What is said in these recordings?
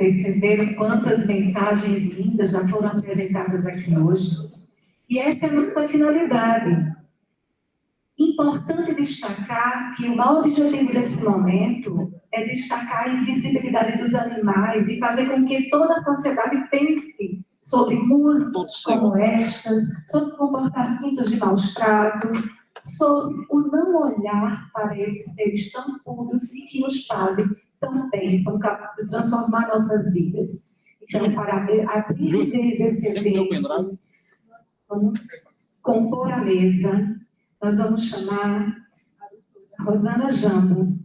Perceberam quantas mensagens lindas já foram apresentadas aqui hoje? E essa é a nossa finalidade. Importante destacar que o maior objetivo desse momento é destacar a invisibilidade dos animais e fazer com que toda a sociedade pense sobre músicas como estas, sobre comportamentos de maus tratos, sobre o não olhar para esses seres tão puros e que nos fazem também, são capazes de transformar nossas vidas. Então, para abrir de vez esse evento, vamos compor a mesa. Nós vamos chamar a Rosana Jambo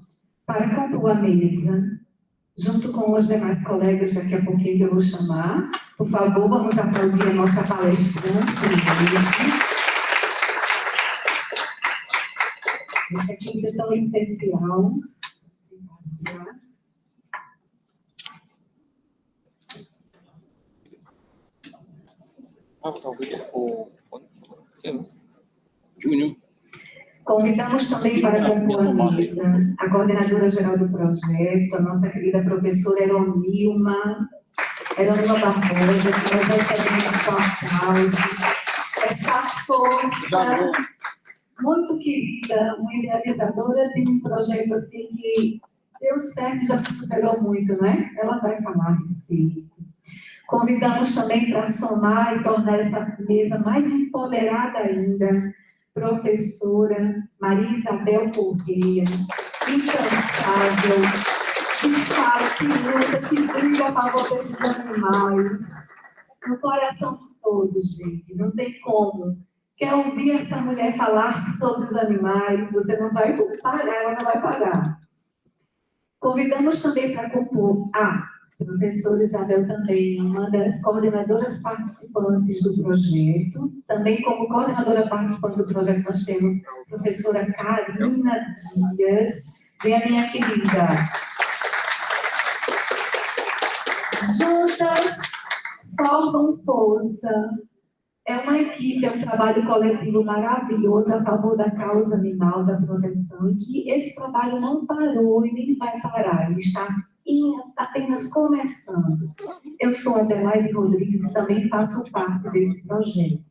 para compor a mesa, junto com os demais colegas, daqui a pouquinho que eu vou chamar. Por favor, vamos aplaudir a nossa palestrante. Esse aqui é tão especial. Júnior. Convidamos também para compor a mesa a coordenadora geral do projeto, a nossa querida professora Eronilma Barbosa, que nós recebemos com aplauso. Essa força muito querida, uma idealizadora de um projeto assim que deu certo e já se superou muito, né? Ela vai falar a respeito. Convidamos também para somar e tornar essa mesa mais empoderada ainda, professora Maria Isabel Corrêa, incansável, que fala, que luta, que briga a favor desses animais, no coração de todos, gente, não tem como. Quer ouvir essa mulher falar sobre os animais, você não vai parar, ela não vai parar. Convidamos também para compor a professora Isabel também, uma das coordenadoras participantes do projeto. Também como coordenadora participante do projeto nós temos a professora Karina Dias. Vem a minha querida. Juntas formam força. É uma equipe, é um trabalho coletivo maravilhoso a favor da causa animal, da proteção, e que esse trabalho não parou e nem vai parar, ele está apenas começando. Eu sou Adelaide Rodrigues e também faço parte desse projeto.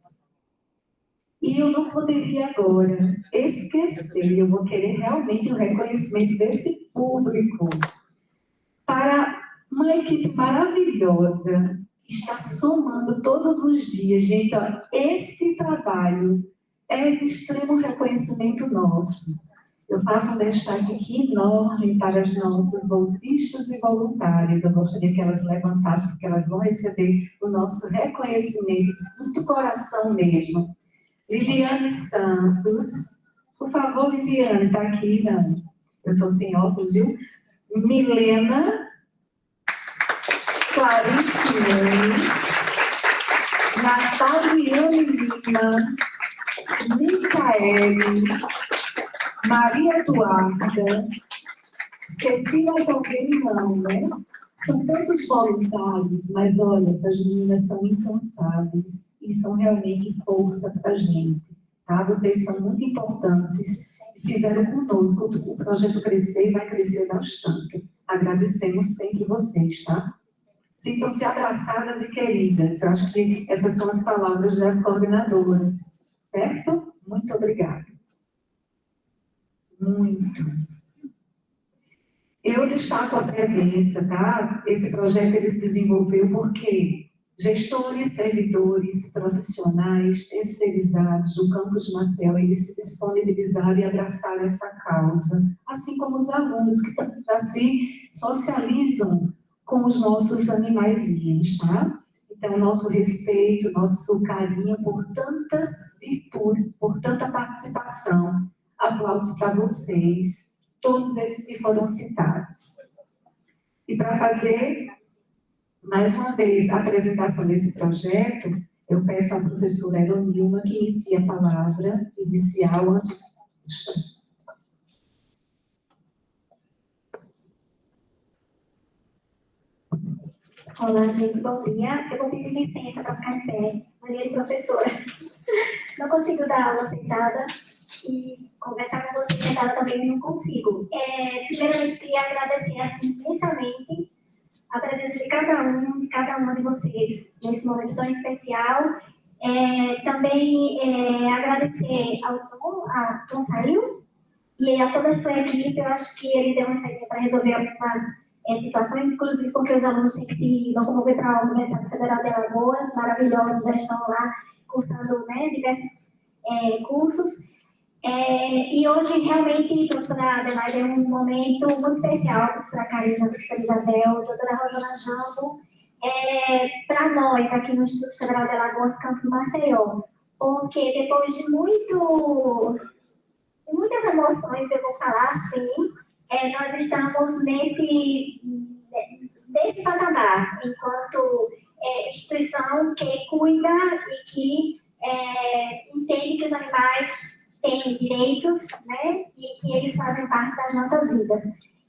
E eu não poderia agora esquecer, eu vou querer realmente o reconhecimento desse público para uma equipe maravilhosa que está somando todos os dias. Gente, ó, esse trabalho é de extremo reconhecimento nosso. Eu faço um destaque aqui enorme para as nossas bolsistas e voluntárias. Eu gostaria que elas levantassem, porque elas vão receber o nosso reconhecimento do coração mesmo. Liliane Santos. Por favor, Liliane, está aqui, não? Eu estou sem óculos, viu? Milena. Clarice Nunes. Nataliane Lima. Micaele. Maria Eduarda, Cecília Salgueiro não, né? São tantos voluntários, mas olha, essas meninas são incansáveis e são realmente força para a gente, tá? Vocês são muito importantes e fizeram conosco o projeto crescer e vai crescer bastante. Agradecemos sempre vocês, tá? Sintam-se abraçadas e queridas. Eu acho que essas são as palavras das coordenadoras, certo? Muito obrigada. Muito. Eu destaco a presença, tá? Esse projeto ele se desenvolveu porque gestores, servidores, profissionais, terceirizados do campus de Maceió, eles se disponibilizaram e abraçaram essa causa, assim como os alunos que já se socializam com os nossos animaizinhos, tá? Então, nosso respeito, nosso carinho por tantas virtudes, por tanta participação. Aplausos para vocês, todos esses que foram citados. E para fazer, mais uma vez, a apresentação desse projeto, eu peço à professora Eronilma que inicie a palavra inicial antes de... Olá, gente, bom dia. Eu vou pedir licença para ficar em pé. Maria de professora. Não consigo dar aula sentada e conversar com você sentada também não consigo. Primeiramente, queria agradecer assim, imensamente a presença de cada uma de vocês nesse momento tão especial. Também agradecer ao Tom saiu, e a toda a sua equipe. Eu acho que ele deu uma saída para resolver alguma situação, inclusive porque os alunos têm que se locomover para a Universidade Federal de Alagoas, maravilhosos, já estão lá cursando, né, diversos cursos. E hoje, realmente, professora Adelaide, é um momento muito especial, professora Karina, professora Isabel, doutora Rosana Jambo, para nós, aqui no Instituto Federal de Alagoas, Campus Maceió, porque depois de muitas emoções, eu vou falar assim, nós estamos nesse patamar, enquanto instituição que cuida e que entende que os animais têm direitos, né, e que eles fazem parte das nossas vidas.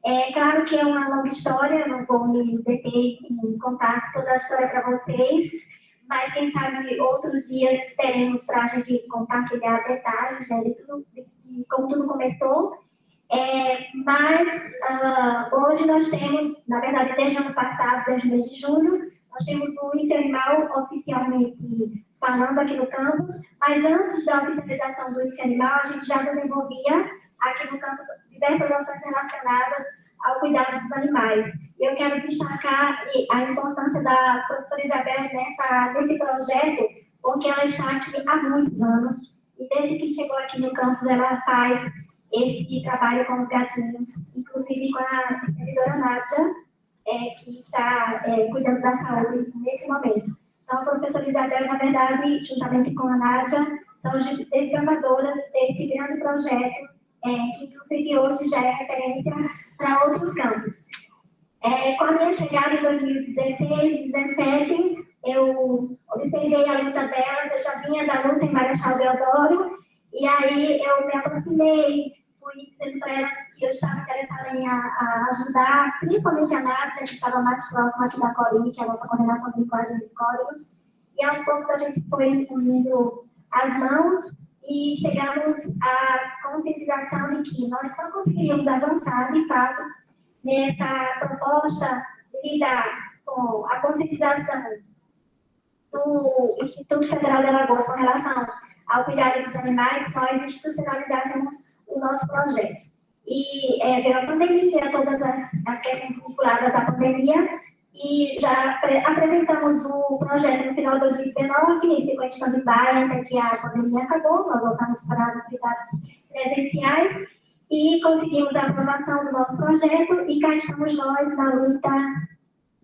É claro que é uma longa história, eu não vou me deter em contar toda a história para vocês, mas quem sabe outros dias teremos para a gente compartilhar detalhes, né, de como tudo começou. Mas hoje nós temos, na verdade, desde o ano passado, desde o mês de julho, nós temos o IFE-Animal oficialmente falando aqui no campus, mas antes da oficialização do IFE-Animal, a gente já desenvolvia aqui no campus diversas ações relacionadas ao cuidado dos animais. Eu quero destacar a importância da professora Isabel nesse projeto, porque ela está aqui há muitos anos, e desde que chegou aqui no campus, ela faz esse trabalho com os gatinhos, inclusive com a servidora Nádia, que está cuidando da saúde nesse momento. Então, a professora Isabel, na verdade, juntamente com a Nádia, são as desbravadoras desse grande projeto, que inclusive hoje já é referência para outros campos. Com a minha chegada em 2016, 2017, eu observei a luta delas, eu já vinha da luta em Marechal Deodoro, e aí eu me aproximei, fui dizendo para elas que eu estava interessada em ajudar, principalmente a Nádia, que estava mais próxima aqui da CORI, que é a nossa coordenação de linguagens e códigos, e aos poucos a gente foi unindo as mãos e chegamos à conscientização de que nós só conseguiríamos avançar, de fato, nessa proposta de lidar com a conscientização do Instituto Federal de Alagoas com relação ao cuidado dos animais, nós institucionalizássemos o nosso projeto. E veio a pandemia, todas as questões vinculadas à pandemia, e já apresentamos o projeto no final de 2019, ficou em stand-by até que a pandemia acabou, nós voltamos para as atividades presenciais e conseguimos a aprovação do nosso projeto, e cá estamos nós na luta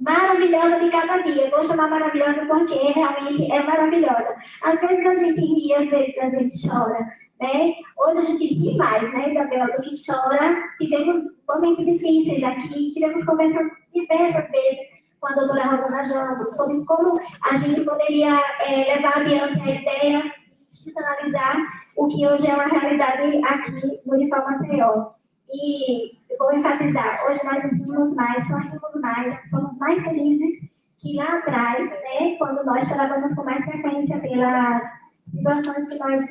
maravilhosa de cada dia. Eu vou chamar maravilhosa porque realmente é maravilhosa. Às vezes a gente ri, às vezes a gente chora, né? Hoje a gente ri mais, né, Isabel, do que chora. Tivemos momentos difíceis aqui, estivemos conversando diversas vezes com a doutora Rosana Jambo sobre como a gente poderia levar adiante a ideia de institucionalizar o que hoje é uma realidade aqui no Unifal Maceió. E eu vou enfatizar, hoje nós rimos mais, sorrimos mais, somos mais felizes que lá atrás, né, quando nós trabalhamos com mais frequência pelas situações que nós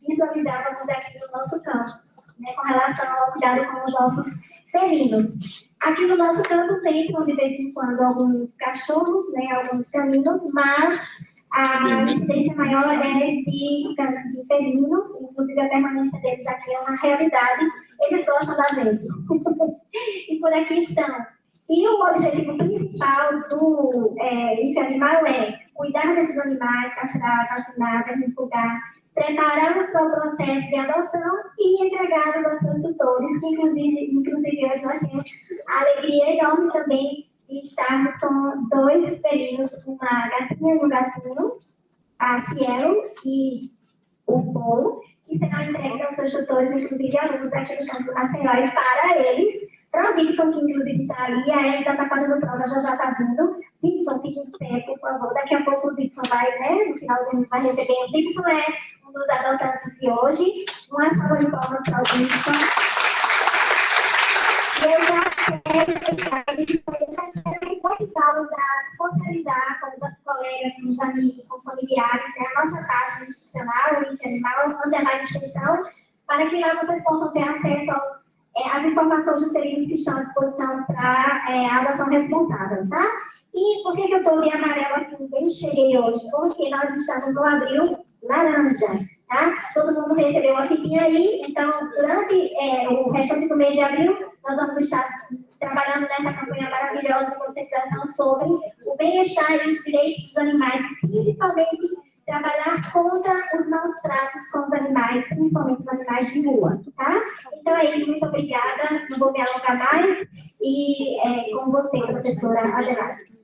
visualizávamos aqui no nosso campus, né, com relação ao cuidado com os nossos felinos. Aqui no nosso campus entram de vez em quando alguns cachorros, né, alguns caninos, mas a incidência maior é de felinos, inclusive a permanência deles aqui é uma realidade, eles gostam da gente. E por aqui estão. E o objetivo principal do IFE-Animal é cuidar desses animais, castrar, vacinar, divulgar, prepará-los para o processo de adoção e entregá-los aos seus tutores, que inclusive hoje nós temos a alegria enorme também de estarmos com 2 felinos, uma gatinha e um gatinho, a Cielo e o Polo, que serão entregues aos seus tutores, inclusive alunos aqui no campus Maceió, e para eles, para o Dixon, que inclusive está ali, a Erika está fazendo prova, já está vindo. Dixon, fique em pé, por favor. Daqui a pouco o Dixon vai, né, no finalzinho, vai receber. O Dixon é um dos adotantes de hoje. Uma salva de palmas para o Dixon. E eu já quero convidá-los a socializar com os colegas, com os amigos, com os familiares, né, a nossa página institucional, o IFE-Animal, _instituição, para que lá vocês possam ter acesso aos as informações dos serviços que estão à disposição para a adoção responsável, tá? E por que eu estou de amarelo assim, bem cheguei hoje? Porque nós estamos no abril laranja, tá? Todo mundo recebeu uma fitinha aí, então durante o restante do mês de abril, nós vamos estar trabalhando nessa campanha maravilhosa de conscientização sobre o bem-estar e os direitos dos animais, principalmente trabalhar contra os maus tratos com os animais, principalmente os animais de rua, tá? Então é isso, muito obrigada, não vou me alongar mais, e com você, professora Adelaide.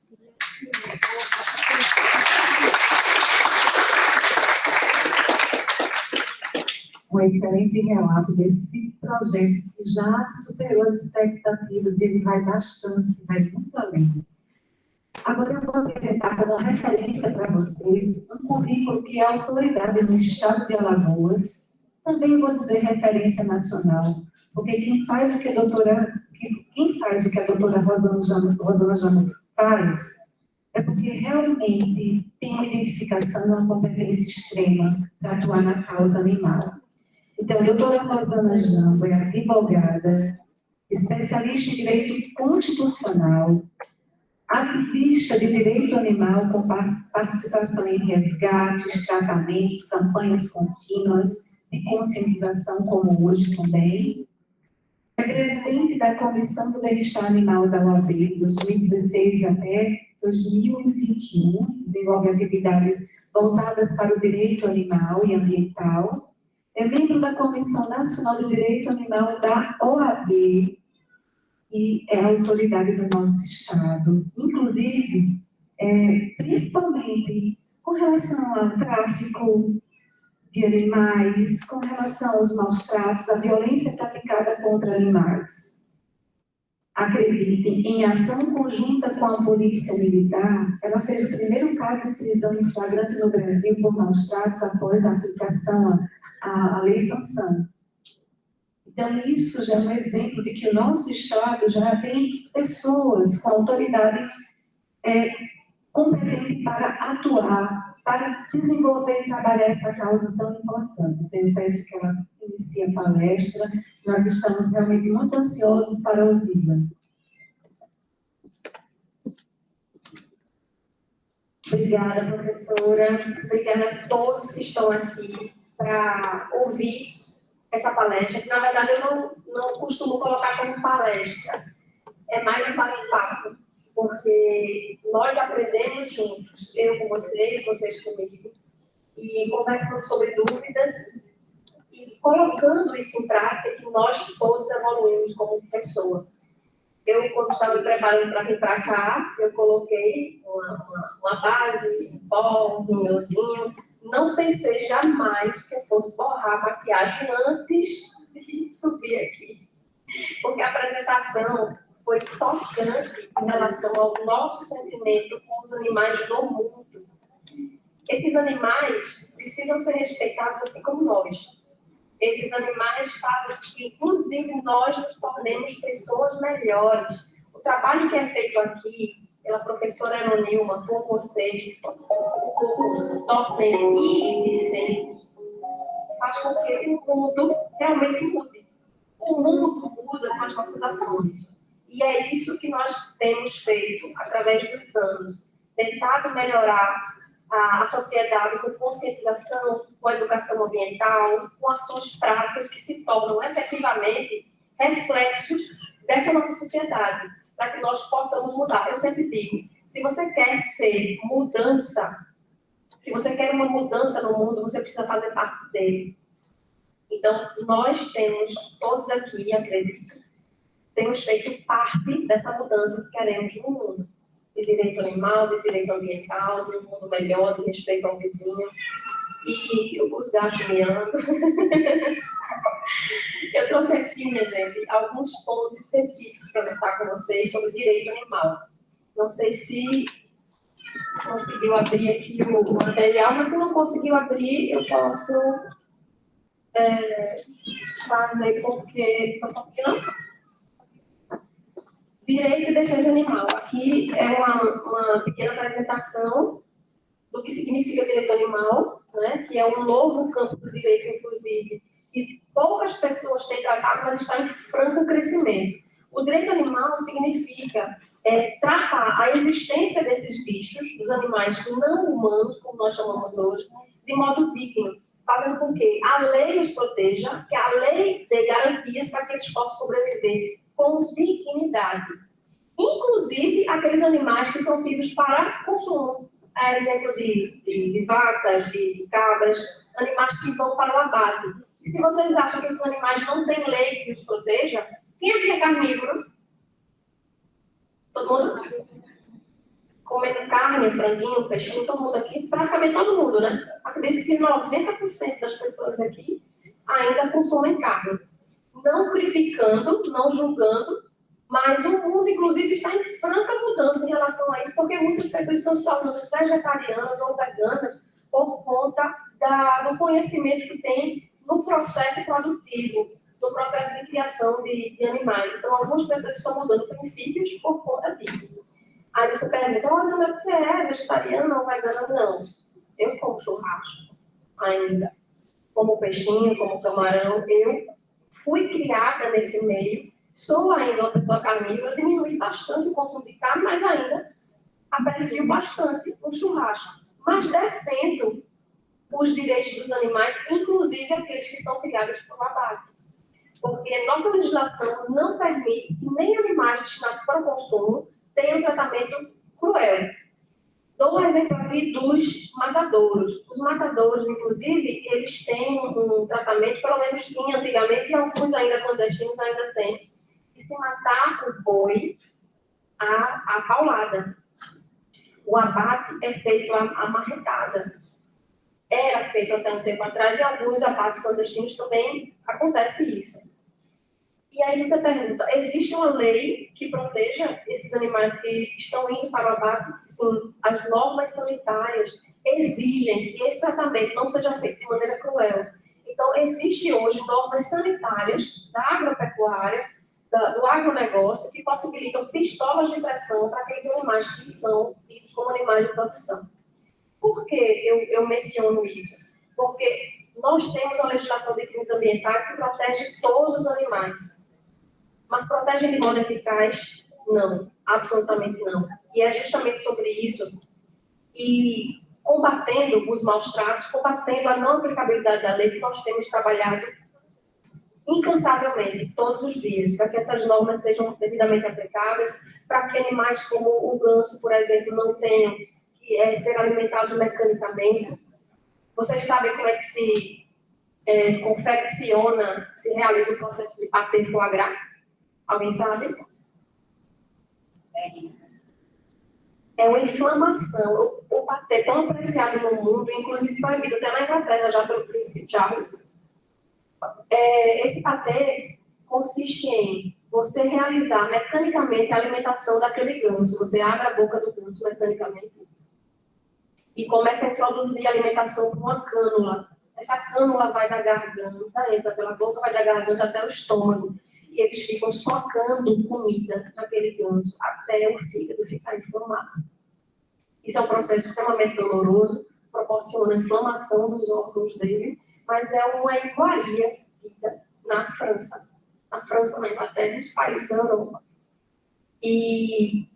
Um excelente relato desse projeto que já superou as expectativas e ele vai bastante, vai muito além. Agora eu vou apresentar como referência para vocês um currículo que é autoridade no estado de Alagoas, também vou dizer referência nacional, porque quem faz o que a doutora Rosana Jamur faz é porque realmente tem uma identificação e uma competência extrema para atuar na causa animal. Então, a doutora Rosana Jamur é advogada, especialista em direito constitucional, ativista de direito animal com participação em resgates, tratamentos, campanhas contínuas de conscientização, como hoje também. É presidente da Comissão do Bem-Estar Animal da OAB, de 2016 até 2021, desenvolve atividades voltadas para o direito animal e ambiental. É membro da Comissão Nacional de Direito Animal da OAB, e é a autoridade do nosso Estado, inclusive, principalmente com relação ao tráfico de animais, com relação aos maus tratos, à violência praticada contra animais. Acreditem, em ação conjunta com a Polícia Militar, ela fez o primeiro caso de prisão em flagrante no Brasil por maus tratos após a aplicação à Lei Sanção. Então, isso já é um exemplo de que o nosso Estado já tem pessoas com autoridade competente para atuar, para desenvolver e trabalhar essa causa tão importante. Então, eu peço que ela inicie a palestra, nós estamos realmente muito ansiosos para ouvi-la. Obrigada, professora. Obrigada a todos que estão aqui para ouvir essa palestra, que na verdade eu não costumo colocar como palestra, é mais um bate-papo, porque nós aprendemos juntos, eu com vocês, vocês comigo, e conversando sobre dúvidas e colocando isso em prática, que nós todos evoluímos como pessoa. Eu, quando estava me preparando para vir para cá, eu coloquei uma base, um pó, um pneuzinho. Não pensei jamais que eu fosse borrar a maquiagem antes de subir aqui. Porque a apresentação foi tocante em relação ao nosso sentimento com os animais do mundo. Esses animais precisam ser respeitados assim como nós. Esses animais fazem que, inclusive, nós nos tornemos pessoas melhores. O trabalho que é feito aqui pela professora Eronilma, por vocês, por docente e discente, faz com que o mundo realmente mude. O mundo muda com as nossas ações. E é isso que nós temos feito através dos anos, tentado melhorar a sociedade com conscientização, com educação ambiental, com ações práticas que se tornam efetivamente reflexos dessa nossa sociedade, para que nós possamos mudar. Eu sempre digo, se você quer ser mudança, se você quer uma mudança no mundo, você precisa fazer parte dele. Então, nós temos, todos aqui, acredito, temos feito parte dessa mudança que queremos no mundo. De direito animal, de direito ambiental, de um mundo melhor, de respeito ao vizinho. E os gatos miando. Eu trouxe aqui, minha gente, alguns pontos específicos para tratar com vocês sobre direito animal. Não sei se conseguiu abrir aqui o material, mas se não conseguiu abrir, eu posso fazer porque não consegui não. Direito e defesa animal. Aqui é uma pequena apresentação do que significa direito animal, né? Que é um novo campo do direito, inclusive, que poucas pessoas têm tratado, mas está em franco crescimento. O direito animal significa tratar a existência desses bichos, dos animais não humanos, como nós chamamos hoje, de modo digno, fazendo com que a lei os proteja, que a lei dê garantias para que eles possam sobreviver com dignidade. Inclusive aqueles animais que são tidos para consumo, exemplo de vacas, de cabras, animais que vão para o abate. E se vocês acham que esses animais não têm lei que os proteja, quem aqui é carnívoro? Todo mundo? Comendo carne, franguinho, peixinho, todo mundo aqui, praticamente todo mundo, né? Acredito que 90% das pessoas aqui ainda consomem carne. Não criticando, não julgando, mas o mundo, inclusive, está em franca mudança em relação a isso, porque muitas pessoas estão se tornando vegetarianas ou veganas por conta do conhecimento que tem no processo produtivo, no processo de criação de animais. Então, algumas pessoas estão mudando princípios por conta disso. Aí você pergunta, mas não é que você é vegetariana ou vegana? Não. Eu como churrasco ainda. Como peixinho, como camarão. Eu fui criada nesse meio. Sou ainda uma pessoa carnívora. Diminui bastante o consumo de carne, mas ainda aprecio bastante o churrasco. Mas defendo os direitos dos animais, inclusive aqueles que são criados por abate. Porque nossa legislação não permite que nem animais destinados para o consumo tenham um tratamento cruel. Dou um exemplo aqui dos matadouros. Os matadouros, inclusive, eles têm um tratamento, pelo menos tinha antigamente, e alguns ainda clandestinos ainda têm, de se matar o boi à paulada. O abate é feito à marretada. Era feito até um tempo atrás, e alguns abates clandestinos também acontece isso. E aí você pergunta, existe uma lei que proteja esses animais que estão indo para o abate? Sim. As normas sanitárias exigem que esse tratamento não seja feito de maneira cruel. Então, existe hoje normas sanitárias da agropecuária, do agronegócio, que possibilitam pistolas de pressão para aqueles animais que são tidos como animais de produção. Por que eu menciono isso? Porque nós temos uma legislação de crimes ambientais que protege todos os animais. Mas protege de modo eficaz? Não, absolutamente não. E é justamente sobre isso, e combatendo os maus tratos, combatendo a não aplicabilidade da lei, que nós temos trabalhado incansavelmente, todos os dias, para que essas normas sejam devidamente aplicadas, para que animais como o ganso, por exemplo, não tenham que ser alimentados mecanicamente. Vocês sabem como é que se confecciona, se realiza o processo de patê foie gras? Alguém sabe? É uma inflamação. O patê é tão apreciado no mundo, inclusive proibido até na Inglaterra, já pelo príncipe Charles. Esse patê consiste em você realizar mecanicamente a alimentação daquele ganso. Você abre a boca do ganso mecanicamente e começa a introduzir a alimentação com uma cânula. Essa cânula vai da garganta, entra pela boca, vai da garganta até o estômago. E eles ficam socando comida naquele ganso até o fígado ficar inflamado. Isso é um processo extremamente doloroso, proporciona inflamação dos órgãos dele, mas é uma iguaria na França. Na França, na Inglaterra e nos países da Europa. E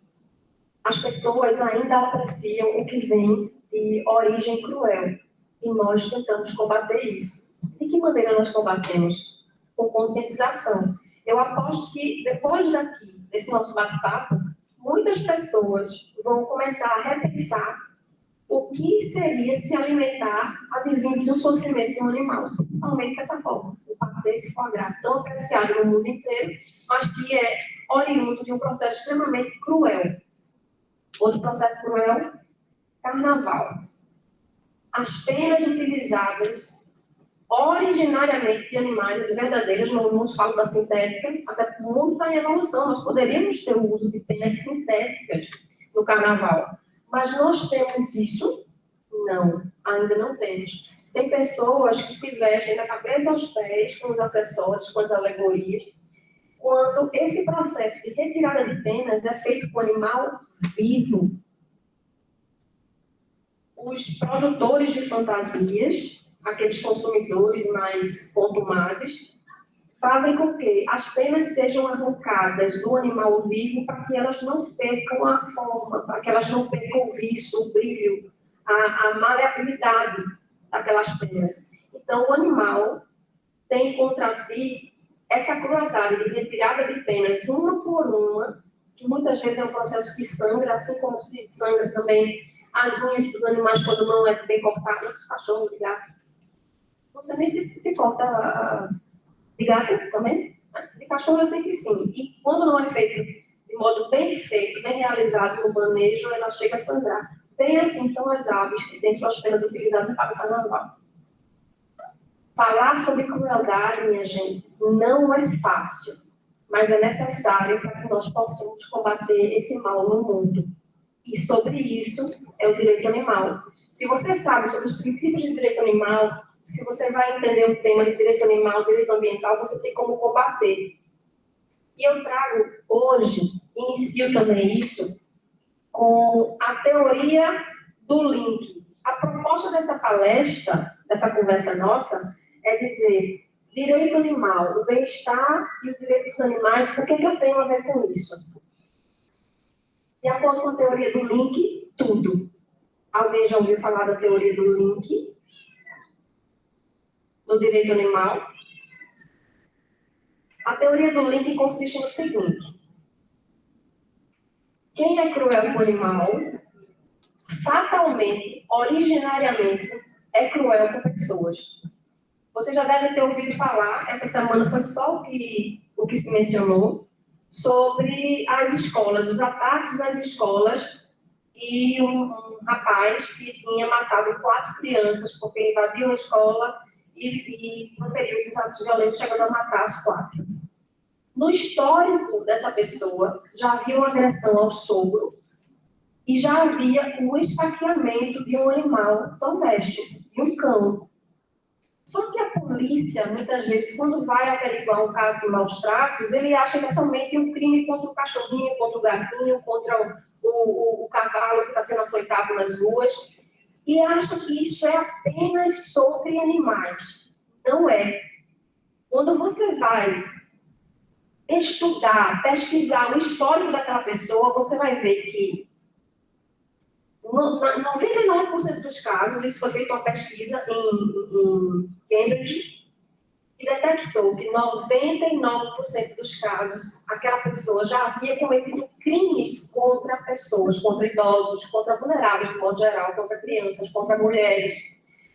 as pessoas ainda apreciam o que vem de origem cruel. E nós tentamos combater isso. De que maneira nós combatemos? Com conscientização. Eu aposto que, depois desse nosso bate-papo, muitas pessoas vão começar a repensar o que seria se alimentar advindo do sofrimento de um animal, principalmente dessa forma, o patê de foie gras, tão apreciado no mundo inteiro, mas que é oriundo de um processo extremamente cruel. Outro processo cruel, carnaval. As penas utilizadas originariamente de animais verdadeiras, não falo da sintética, até porque o mundo está em evolução, nós poderíamos ter o uso de penas sintéticas no carnaval. Mas nós temos isso? Não, ainda não temos. Tem pessoas que se vestem da cabeça aos pés com os acessórios, com as alegorias, quando esse processo de retirada de penas é feito com animal vivo. Os produtores de fantasias aqueles consumidores mais contumazes, fazem com que as penas sejam arrancadas do animal vivo para que elas não percam a forma, para que elas não percam o vício, o brilho, a maleabilidade daquelas penas. Então, o animal tem contra si essa crueldade de retirada de penas uma por uma, que muitas vezes é um processo que sangra, assim como se sangra também as unhas dos animais quando não é bem cortado, dos cachorros, de gato. Você nem se corta de gato também? De cachorro eu sei que sim. E quando não é feito de modo bem feito, bem realizado no manejo, ela chega a sangrar. Bem assim são as aves que têm suas penas utilizadas para o carnaval. Falar sobre crueldade, minha gente, não é fácil, mas é necessário para que nós possamos combater esse mal no mundo. E sobre isso é o direito animal. Se você sabe sobre os princípios de direito animal, se você vai entender o tema de direito animal, direito ambiental, você tem como combater. E eu trago hoje, inicio também isso, com a teoria do link. A proposta dessa palestra, dessa conversa nossa, é dizer direito animal, o bem-estar e o direito dos animais, o que eu tenho a ver com isso? De acordo com a teoria do link, tudo. Alguém já ouviu falar da teoria do link? Do direito animal? A teoria do link consiste no seguinte: quem é cruel com o animal, fatalmente, originariamente, é cruel com pessoas. Você já deve ter ouvido falar, essa semana foi só o que se mencionou, sobre as escolas, os ataques nas escolas, e um rapaz que tinha matado 4 crianças porque invadiu a escola e proferiu esses atos violentos, chegando a matar as 4. No histórico dessa pessoa, já havia uma agressão ao sogro e já havia o esfaqueamento de um animal doméstico, de um cão. Só que a polícia, muitas vezes, quando vai averiguar um caso de maus tratos, ele acha que é somente um crime contra o cachorrinho, contra o gatinho, contra o cavalo que está sendo açoitado nas ruas, e acha que isso é apenas sobre animais. Não é. Quando você vai estudar, pesquisar o histórico daquela pessoa, você vai ver que 99% dos casos, isso foi feito uma pesquisa em Cambridge, e detectou que 99% dos casos, aquela pessoa já havia cometido crimes contra pessoas, contra idosos, contra vulneráveis, de modo geral, contra crianças, contra mulheres.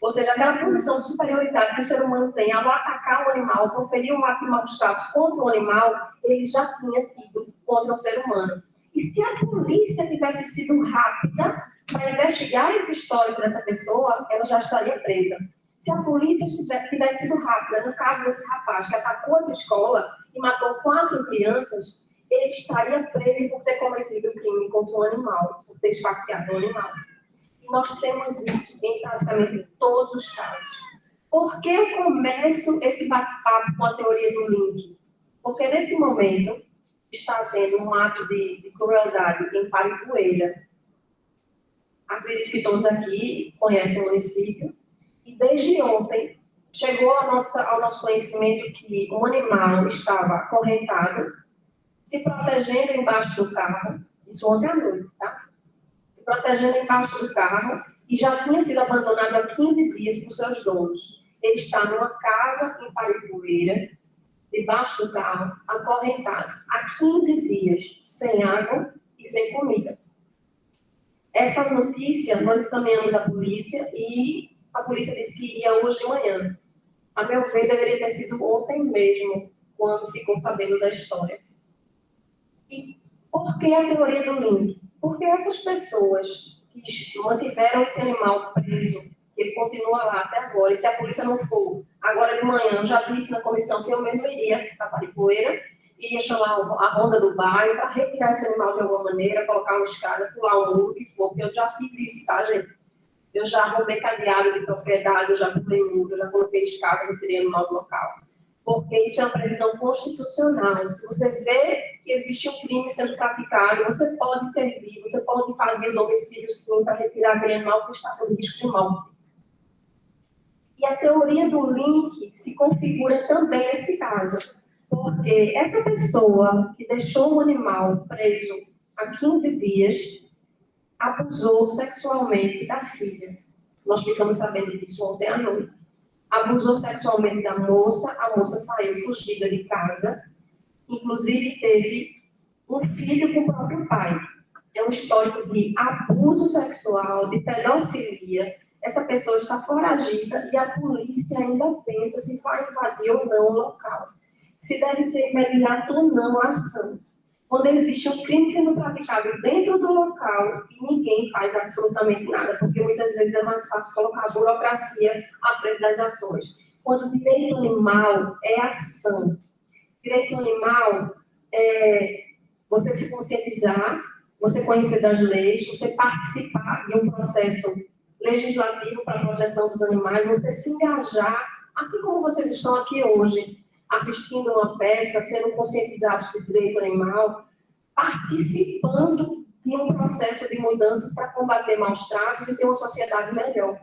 Ou seja, aquela posição de superioridade que o ser humano tem ao atacar o animal, proferir um ato de maus tratos contra o animal, ele já tinha tido contra o ser humano. E se a polícia tivesse sido rápida para investigar esse histórico dessa pessoa, ela já estaria presa. Se a polícia tivesse sido rápida, no caso desse rapaz que atacou essa escola e matou 4 crianças, ele estaria preso por ter cometido crime contra um animal, por ter esfaqueado um animal. E nós temos isso em praticamente todos os casos. Por que eu começo esse bate-papo com a teoria do link? Porque nesse momento está tendo um ato de crueldade em Paripueira. Acredito que todos aqui conhecem o município. E desde ontem chegou ao nosso conhecimento que um animal estava acorrentado, se protegendo embaixo do carro, isso ontem à noite, tá? Se protegendo embaixo do carro, e já tinha sido abandonado há 15 dias por seus donos. Ele está numa casa em Paripueira, debaixo do carro, acorrentado, há 15 dias, sem água e sem comida. Essa notícia nós encaminhamos à polícia e a polícia disse que iria hoje de manhã. A meu ver, deveria ter sido ontem mesmo, quando ficou sabendo da história. E por que a teoria do link? Porque essas pessoas que mantiveram esse animal preso, ele continua lá até agora, e se a polícia não for agora de manhã, eu já disse na comissão que eu mesmo iria para Paripueira, iria chamar a ronda do bairro para retirar esse animal de alguma maneira, colocar uma escada, pular um muro, o que for, porque eu já fiz isso, tá, gente? Eu já arrumei cadeado de propriedade, eu já pulei muro, eu já coloquei escada, eu tirei animal do local. Porque isso é uma previsão constitucional. Se você vê que existe um crime sendo praticado, você pode intervir, você pode invadir o domicílio, sim, para retirar aquele animal que está sob risco de morte. E a teoria do link se configura também nesse caso, porque essa pessoa que deixou o animal preso há 15 dias abusou sexualmente da filha. Nós ficamos sabendo disso ontem à noite. Abusou sexualmente da moça, a moça saiu fugida de casa, inclusive teve um filho com o próprio pai. É um histórico de abuso sexual, de pedofilia. Essa pessoa está foragida e a polícia ainda pensa se vai invadir ou não o local, se deve ser imediato ou não a ação. Quando existe um crime sendo praticado dentro do local e ninguém faz absolutamente nada, porque muitas vezes é mais fácil colocar a burocracia à frente das ações. Quando o direito animal é ação. Direito animal é você se conscientizar, você conhecer das leis, você participar de um processo legislativo para a proteção dos animais, você se engajar, assim como vocês estão aqui hoje, assistindo uma peça, sendo conscientizados do direito animal, participando de um processo de mudanças para combater maus tratos e ter uma sociedade melhor.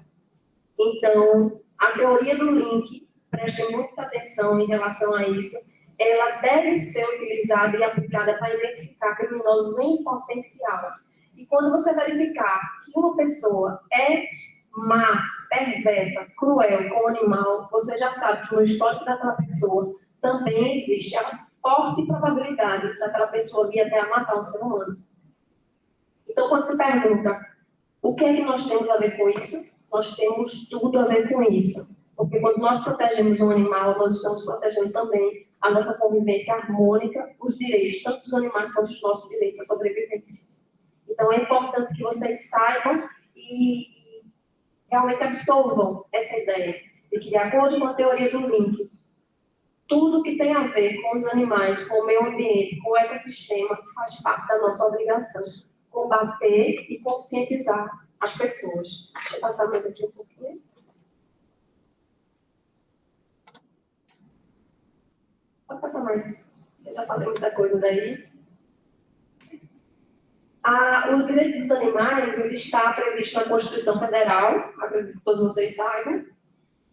Então, a teoria do link, preste muita atenção em relação a isso, ela deve ser utilizada e aplicada para identificar criminosos em potencial. E quando você verificar que uma pessoa é má, perversa, cruel com o animal, você já sabe que no histórico daquela pessoa também existe a forte probabilidade daquela pessoa vir até a matar um ser humano. Então, quando se pergunta o que é que nós temos a ver com isso, nós temos tudo a ver com isso. Porque quando nós protegemos um animal, nós estamos protegendo também a nossa convivência harmônica, os direitos, tanto dos animais quanto os nossos direitos à sobrevivência. Então, é importante que vocês saibam e realmente absorvam essa ideia de que, de acordo com a teoria do link, tudo que tem a ver com os animais, com o meio ambiente, com o ecossistema, faz parte da nossa obrigação. Combater e conscientizar as pessoas. Deixa eu passar mais aqui um pouquinho. Pode passar mais. Eu já falei muita coisa daí. O direito dos animais ele está previsto na Constituição Federal, acredito que todos vocês saibam.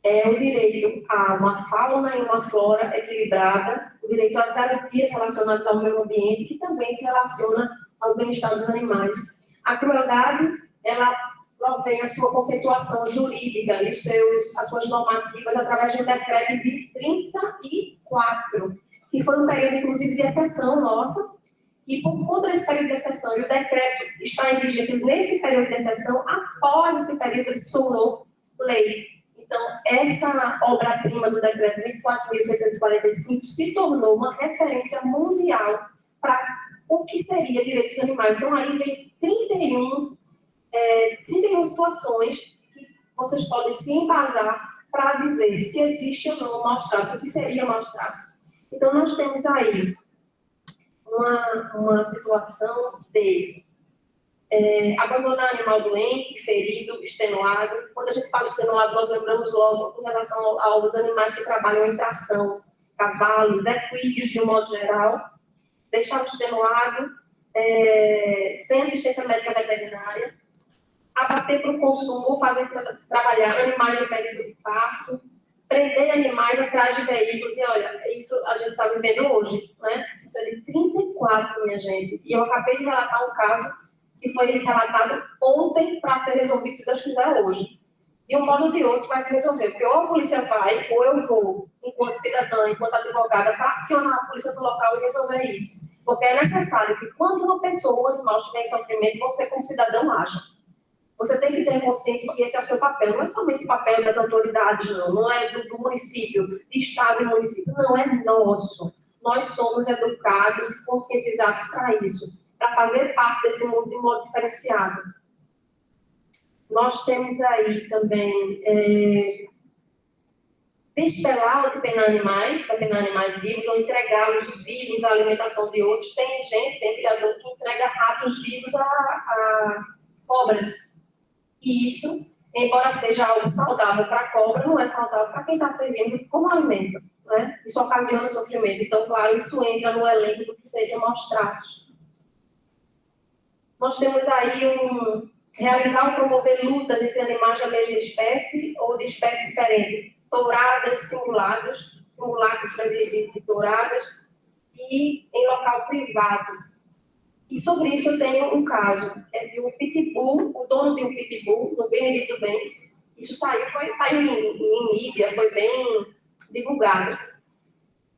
É o direito a uma fauna e uma flora equilibrada, o direito às garantias relacionadas ao meio ambiente, que também se relaciona ao bem-estar dos animais. A crueldade, ela provém a sua conceituação jurídica e as suas normativas através de um decreto de 34, que foi um período, inclusive, de exceção nossa, e por conta desse período de exceção, e o decreto está em vigência nesse período de exceção, após esse período ele se tornou lei. Então, essa obra-prima do decreto 24.645 se tornou uma referência mundial para o que seria direitos dos animais. Então, aí vem 31 situações que vocês podem se embasar para dizer se existe ou não maus tratos, o que seria maus tratos. Então, nós temos aí uma situação de abandonar animal doente, ferido, extenuado. Quando a gente fala extenuado, nós lembramos logo em relação aos animais que trabalham em tração, cavalos, equídeos de um modo geral. Deixar extenuado, sem assistência médica veterinária. Abater para o consumo ou fazer trabalhar animais em período de parto. Prender animais atrás de veículos. E olha, isso a gente está vivendo hoje, né? Isso é de 34, minha gente. E eu acabei de relatar um caso que foi relatado ontem para ser resolvido, se Deus quiser, hoje. De um modo ou de outro vai se resolver, porque ou a polícia vai, ou eu vou, enquanto cidadã, enquanto advogada, para acionar a polícia do local e resolver isso. Porque é necessário que quando uma pessoa ou um animal estiver em sofrimento, você como cidadão haja. Você tem que ter consciência que esse é o seu papel, não é somente o papel das autoridades, não é do município, do estado e município, não é nosso. Nós somos educados e conscientizados para isso, para fazer parte desse mundo de modo diferenciado. Nós temos aí também destelar ou depenar animais, para penar animais vivos, ou entregá-los vivos à alimentação de outros. Tem gente, tem criador que entrega ratos vivos a cobras. E isso, embora seja algo saudável para a cobra, não é saudável para quem está servindo como alimento, né? Isso ocasiona sofrimento. Então, claro, isso entra no elenco do que seja maus tratos. Nós temos aí Realizar ou promover lutas entre animais da mesma espécie ou de espécie diferente. Touradas, simulados de touradas e em local privado. E sobre isso eu tenho um caso, é de um pitbull, o dono de um pitbull, no Benedito Benz. Isso saiu em mídia, foi bem divulgado.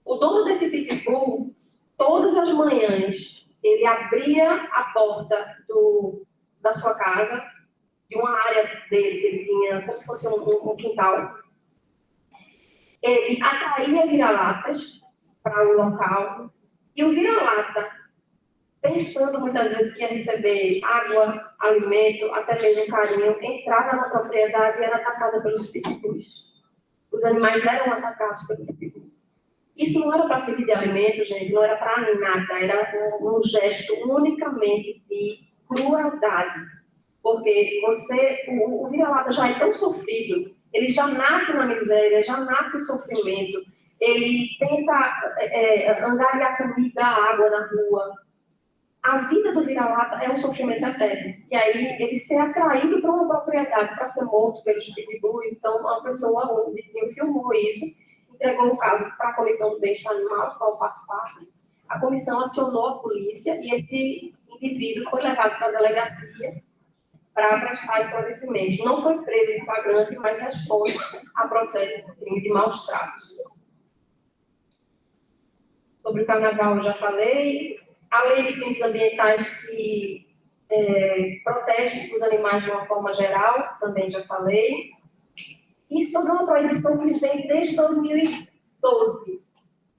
O dono desse pitbull, todas as manhãs, ele abria a porta da sua casa, de uma área dele, que ele tinha como se fosse um quintal. Ele atraía vira-latas para o local, e o vira-lata, pensando muitas vezes que ia receber água, alimento, até mesmo carinho, entrava na propriedade e era atacada pelos pitbulls. Os animais eram atacados pelo pitbull. Isso não era para servir de alimento, gente, não era para nada, era um gesto unicamente de crueldade. Porque o vira-lata já é tão sofrido, ele já nasce na miséria, já nasce em sofrimento, ele tenta angariar comida, água na rua. A vida do vira-lata é um sofrimento eterno. E aí, ele ser atraído para uma propriedade para ser morto pelos pitbulls, então uma pessoa, um vizinho filmou isso, entregou o caso para a Comissão do Bem-Estar Animal, do qual faço parte. A comissão acionou a polícia e esse indivíduo foi levado para a delegacia para prestar esclarecimentos. Não foi preso em flagrante, mas responde a processo de crime de maus tratos. Sobre o carnaval eu já falei. A lei de crimes ambientais que protege os animais de uma forma geral, também já falei. E sobre uma proibição que vem desde 2012,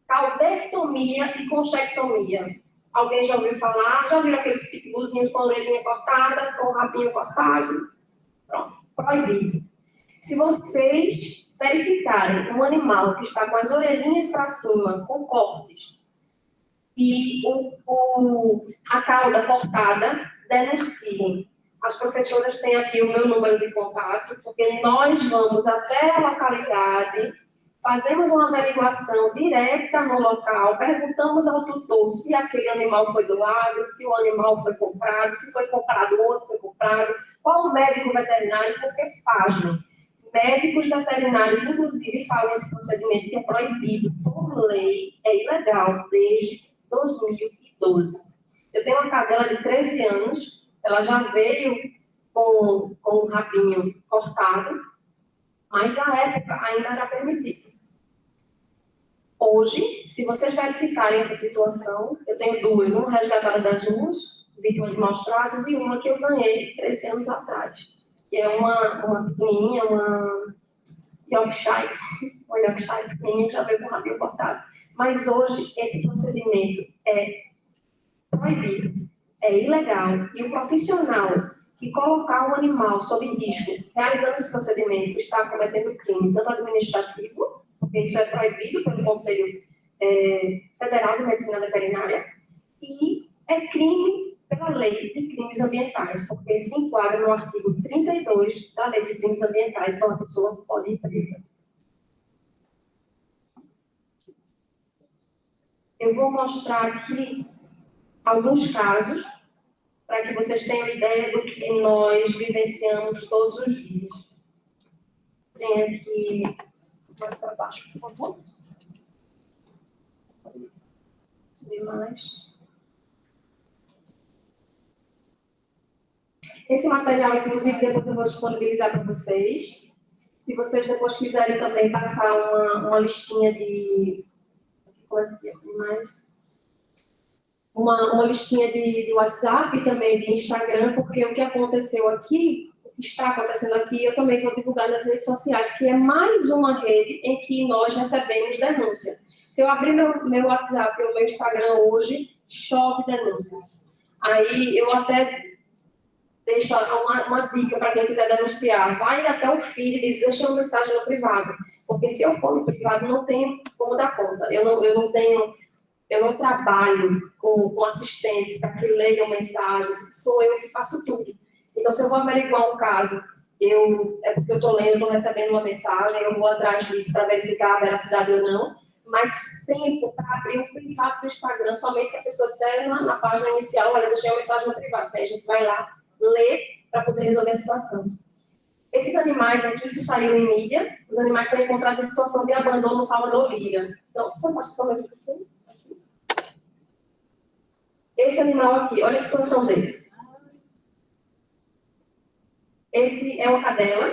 caldectomia e conchectomia. Alguém já ouviu falar? Já viram aqueles pitbullzinhos com a orelhinha cortada, com o rabinho cortado? Pronto, proibido. Se vocês verificarem um animal que está com as orelhinhas para cima, com cortes, e a cauda cortada, denunciem. As professoras têm aqui o meu número de contato, porque nós vamos até a localidade, fazemos uma averiguação direta no local, perguntamos ao tutor se aquele animal foi doado, se o animal foi comprado, se foi comprado ou outro foi comprado, qual o médico veterinário, porque pasmem. Médicos veterinários, inclusive, fazem esse procedimento que é proibido por lei, é ilegal desde 2012. Eu tenho uma cadela de 13 anos, ela já veio com o rabinho cortado, mas na época ainda era permitido. Hoje, se vocês verificarem essa situação, eu tenho duas, uma resgatada das ruas, vítima de maus tratos, e uma que eu ganhei 13 anos atrás, que é uma pequenininha, uma Yorkshire pequenininha, que já veio com o rabinho cortado. Mas hoje, esse procedimento é proibido, é ilegal, e o profissional que colocar um animal sob risco, realizando esse procedimento, está cometendo crime, tanto administrativo, porque isso é proibido pelo Conselho Federal de Medicina Veterinária, e é crime pela Lei de Crimes Ambientais, porque se enquadra no artigo 32 da Lei de Crimes Ambientais, então a pessoa pode ir presa. Eu vou mostrar aqui alguns casos, para que vocês tenham ideia do que nós vivenciamos todos os dias. Tem aqui mais para baixo, por favor. Subir mais. Esse material, inclusive, depois eu vou disponibilizar para vocês. Se vocês depois quiserem também passar uma listinha de... Como é que mais? Uma listinha de WhatsApp e também de Instagram, porque o que aconteceu aqui, o que está acontecendo aqui, eu também vou divulgar nas redes sociais, que é mais uma rede em que nós recebemos denúncia. Se eu abrir meu WhatsApp ou meu Instagram hoje, chove denúncias. Aí eu até deixo uma dica para quem quiser denunciar. Vai até o feed e diz, deixa uma mensagem no privado. Porque se eu for no privado, não tenho como dar conta. Eu não trabalho com assistentes para que leiam mensagens, sou eu que faço tudo. Então, se eu vou averiguar um caso, é porque eu estou lendo, estou recebendo uma mensagem, eu vou atrás disso para verificar a veracidade ou não, mas tempo para abrir o privado do Instagram, somente se a pessoa disser na página inicial, olha, deixei uma mensagem no privado, aí a gente vai lá ler para poder resolver a situação. Esses animais aqui, isso saiu em mídia, os animais são encontrados em situação de abandono no Salvador Lira. Então, você pode falar mais um pouquinho? Esse animal aqui, olha a situação dele. Esse é uma cadela,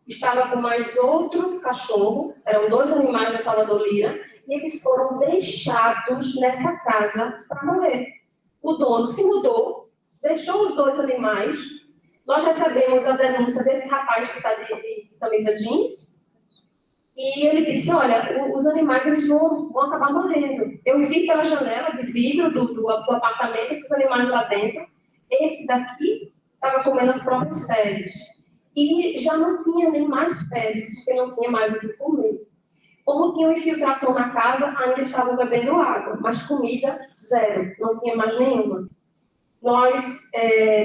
estava com mais outro cachorro, eram 2 animais no Salvador Lira, e eles foram deixados nessa casa para morrer. O dono se mudou, deixou os 2 animais. Nós recebemos a denúncia desse rapaz que está de camisa jeans, e ele disse, olha, os animais eles vão acabar morrendo. Eu vi pela janela de vidro do apartamento esses animais lá dentro. Esse daqui estava comendo as próprias fezes. E já não tinha nem mais fezes, porque não tinha mais o que comer. Como tinha uma infiltração na casa, ainda estavam bebendo água, mas comida, zero, não tinha mais nenhuma. Nós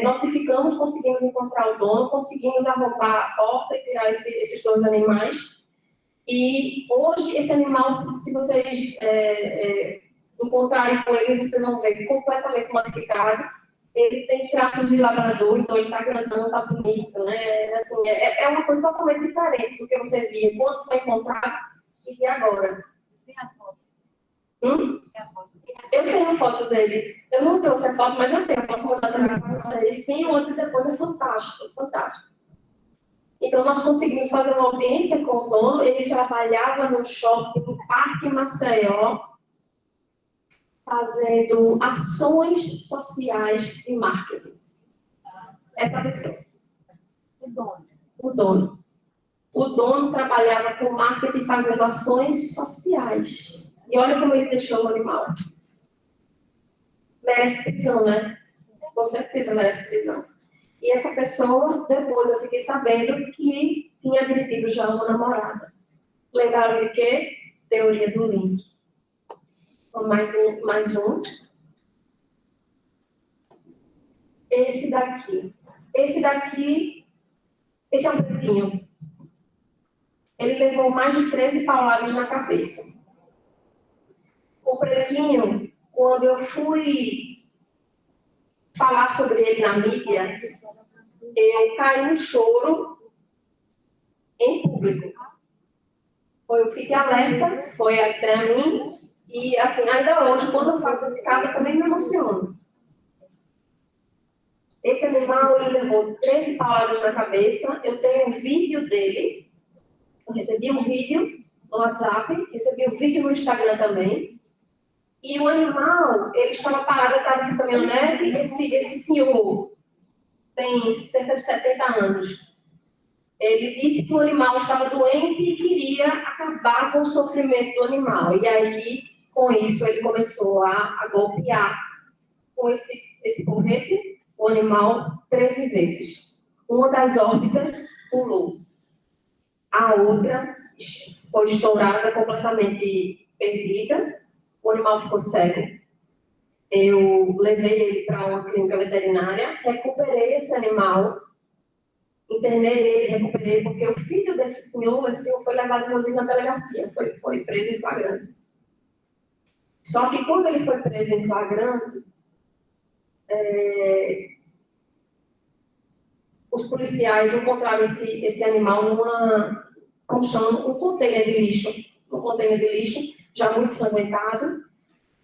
notificamos, conseguimos encontrar o dono, conseguimos arrombar a porta e tirar esses 2 animais. E hoje, esse animal, se vocês encontrarem com ele, vocês vão ver completamente modificado. Ele tem traços de labrador, então ele está grandão, está bonito, né? Assim, é uma coisa totalmente diferente do que você via quando foi encontrado e de agora. Tem a foto. Tem a foto. Eu tenho foto dele. Eu não trouxe a foto, mas eu tenho. Eu posso mandar também para vocês. Sim, o antes e depois é fantástico, fantástico. Então, nós conseguimos fazer uma audiência com o dono. Ele trabalhava no shopping, no Parque Maceió, fazendo ações sociais e marketing. Essa pessoa. O dono. O dono trabalhava com marketing fazendo ações sociais. E olha como ele deixou o animal. Merece prisão, né? Com certeza merece prisão. E essa pessoa, depois eu fiquei sabendo que tinha agredido já uma namorada. Lembraram de quê? Teoria do link. Mais um. Esse daqui. Esse é um pretinho. Ele levou mais de 13 pauladas na cabeça. O pretinho, quando eu fui falar sobre ele na mídia, eu caí no choro em público. Eu fiquei alerta, foi até a mim. E, assim, ainda hoje, quando eu falo desse caso, eu também me emociono. Esse animal, ele levou 13 pauladas na cabeça. Eu tenho um vídeo dele. Eu recebi um vídeo no WhatsApp, recebi um vídeo no Instagram também. E o animal, ele estava parado atrás dessa caminhonete. Esse senhor tem cerca de 70 anos. Ele disse que o animal estava doente e queria acabar com o sofrimento do animal. E aí, com isso, ele começou a golpear com esse porrete o animal 13 vezes. Uma das órbitas pulou. A outra foi estourada, completamente perdida. O animal ficou cego. Eu levei ele para uma clínica veterinária, recuperei esse animal, internei ele, recuperei, porque o filho desse senhor foi levado, inclusive, na delegacia, foi preso em flagrante. Só que quando ele foi preso em flagrante, os policiais encontraram esse animal um container de lixo, já muito ensanguentado.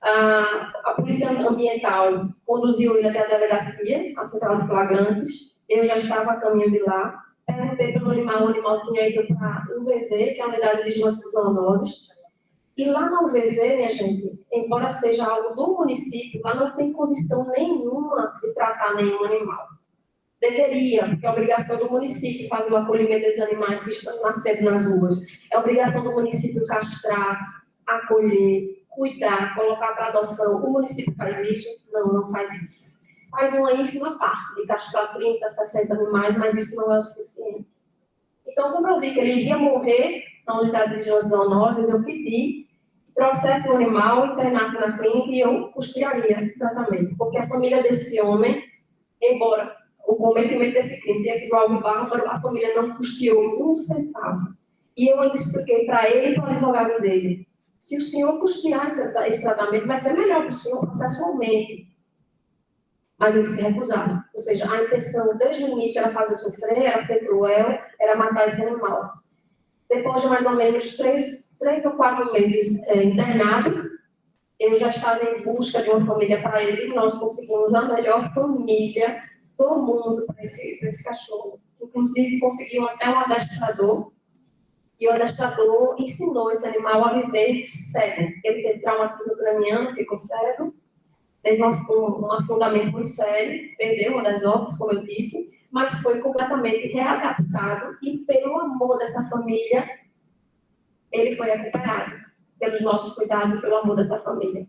A polícia ambiental conduziu ele até a delegacia, a central de flagrantes. Eu já estava a caminho de lá. Perguntei para o animal tinha ido para a UVZ, que é a Unidade de Vigilância de Zoonoses. E lá na UVZ, minha gente, embora seja algo do município, lá não tem condição nenhuma de tratar nenhum animal. Deveria, porque é obrigação do município fazer o acolhimento desses animais que estão nascendo nas ruas. É obrigação do município castrar, acolher, cuidar, colocar para adoção. O município faz isso? Não faz isso. Faz uma ínfima parte de castrar 30, 60 animais, mas isso não é o suficiente. Então, como eu vi que ele iria morrer na unidade de vigilância de zoonoses, eu pedi que trouxesse o animal, internasse na clínica e eu custearia o tratamento. Porque a família desse homem, embora o cometimento desse crime tenha sido algo bárbaro, a família não custeou um centavo. E eu ainda expliquei para ele e para o advogado dele: se o senhor custear esse tratamento, vai ser melhor para o senhor processualmente. Mas eles se recusaram. Ou seja, a intenção desde o início era fazer sofrer, era ser cruel, era matar esse animal. Depois de mais ou menos 3 ou 4 meses internado, eu já estava em busca de uma família para ele e nós conseguimos a melhor família do mundo para esse cachorro. Inclusive, conseguimos até um adestrador, e o adestrador ensinou esse animal a viver cego. Ele teve trauma craniano, ficou cego, teve um afundamento muito sério, perdeu uma das órgãos, como eu disse, mas foi completamente readaptado e, pelo amor dessa família, ele foi recuperado, pelos nossos cuidados e pelo amor dessa família.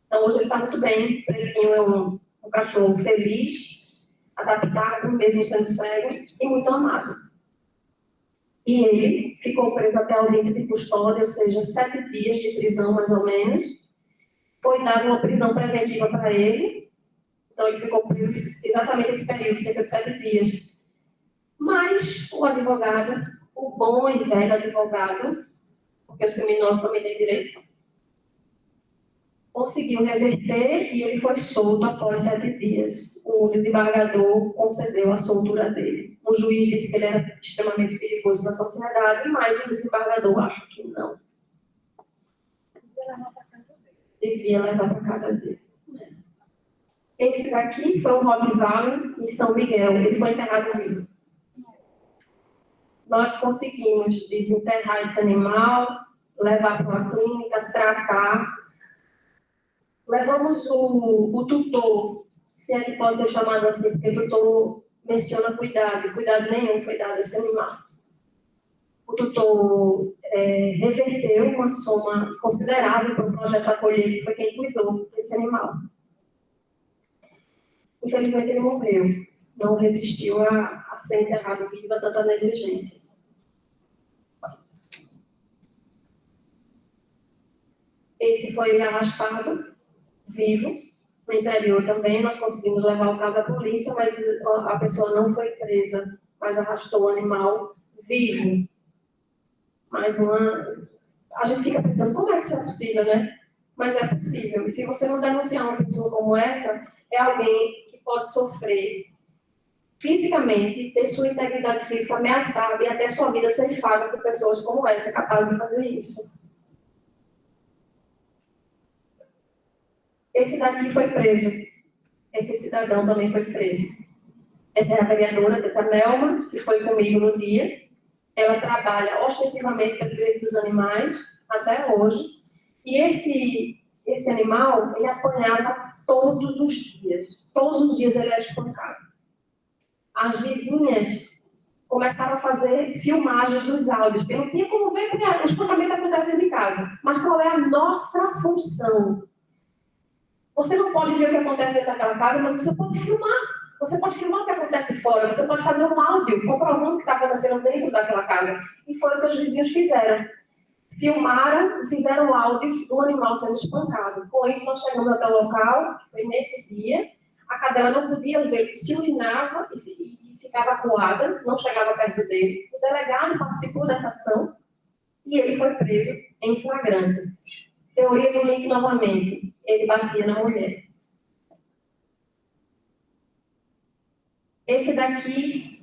Então, hoje ele está muito bem. O Pretinho é um cachorro feliz, adaptado, mesmo sendo cego, e muito amado. E ele ficou preso até a audiência de custódia, ou seja, 7 dias de prisão, mais ou menos. Foi dada uma prisão preventiva para ele. Então, ele ficou preso exatamente esse período, cerca de 7 dias. Mas o advogado, o bom e velho advogado, porque os criminosos também têm direito, conseguiu reverter e ele foi solto após 7 dias. O desembargador concedeu a soltura dele. O juiz disse que ele era extremamente perigoso para a sociedade, mas o desembargador acha que não. Devia levar para casa dele. Esse daqui foi o Rottweiler em São Miguel. Ele foi enterrado vivo. Nós conseguimos desenterrar esse animal, levar para uma clínica, tratar. Levamos o tutor, se é que pode ser chamado assim, porque o tutor menciona cuidado, e cuidado nenhum foi dado a esse animal. O tutor reverteu uma soma considerável para o projeto acolher, que foi quem cuidou desse animal. Infelizmente, ele morreu. Não resistiu a ser enterrado vivo a tanta negligência. Esse foi arrastado vivo, no interior também. Nós conseguimos levar o caso à polícia, mas a pessoa não foi presa, mas arrastou o animal vivo. A gente fica pensando, como é que isso é possível, né? Mas é possível. E se você não denunciar uma pessoa como essa, é alguém que pode sofrer fisicamente, ter sua integridade física ameaçada e até sua vida ceifada por pessoas como essa, capazes de fazer isso. Esse daqui foi preso. Esse cidadão também foi preso. Essa é a vereadora, a Nelma, que foi comigo no dia. Ela trabalha ostensivamente pelo direito dos animais, até hoje. E esse animal, ele apanhava todos os dias. Todos os dias ele era espancado. As vizinhas começaram a fazer filmagens dos áudios. Eu não tinha como ver, porque o espancamento acontece dentro de casa. Mas qual é a nossa função? Você não pode ver o que acontece dentro daquela casa, mas você pode filmar. Você pode filmar o que acontece fora. Você pode fazer um áudio comprovando o que está acontecendo dentro daquela casa. E foi o que os vizinhos fizeram. Filmaram e fizeram áudios do animal sendo espancado. Com isso, nós chegamos até o local, que foi nesse dia. A cadela não podia ver que se urinava e ficava acuada, não chegava perto dele. O delegado participou dessa ação e ele foi preso em flagrante. Teoria do link novamente. Ele batia na mulher. Esse daqui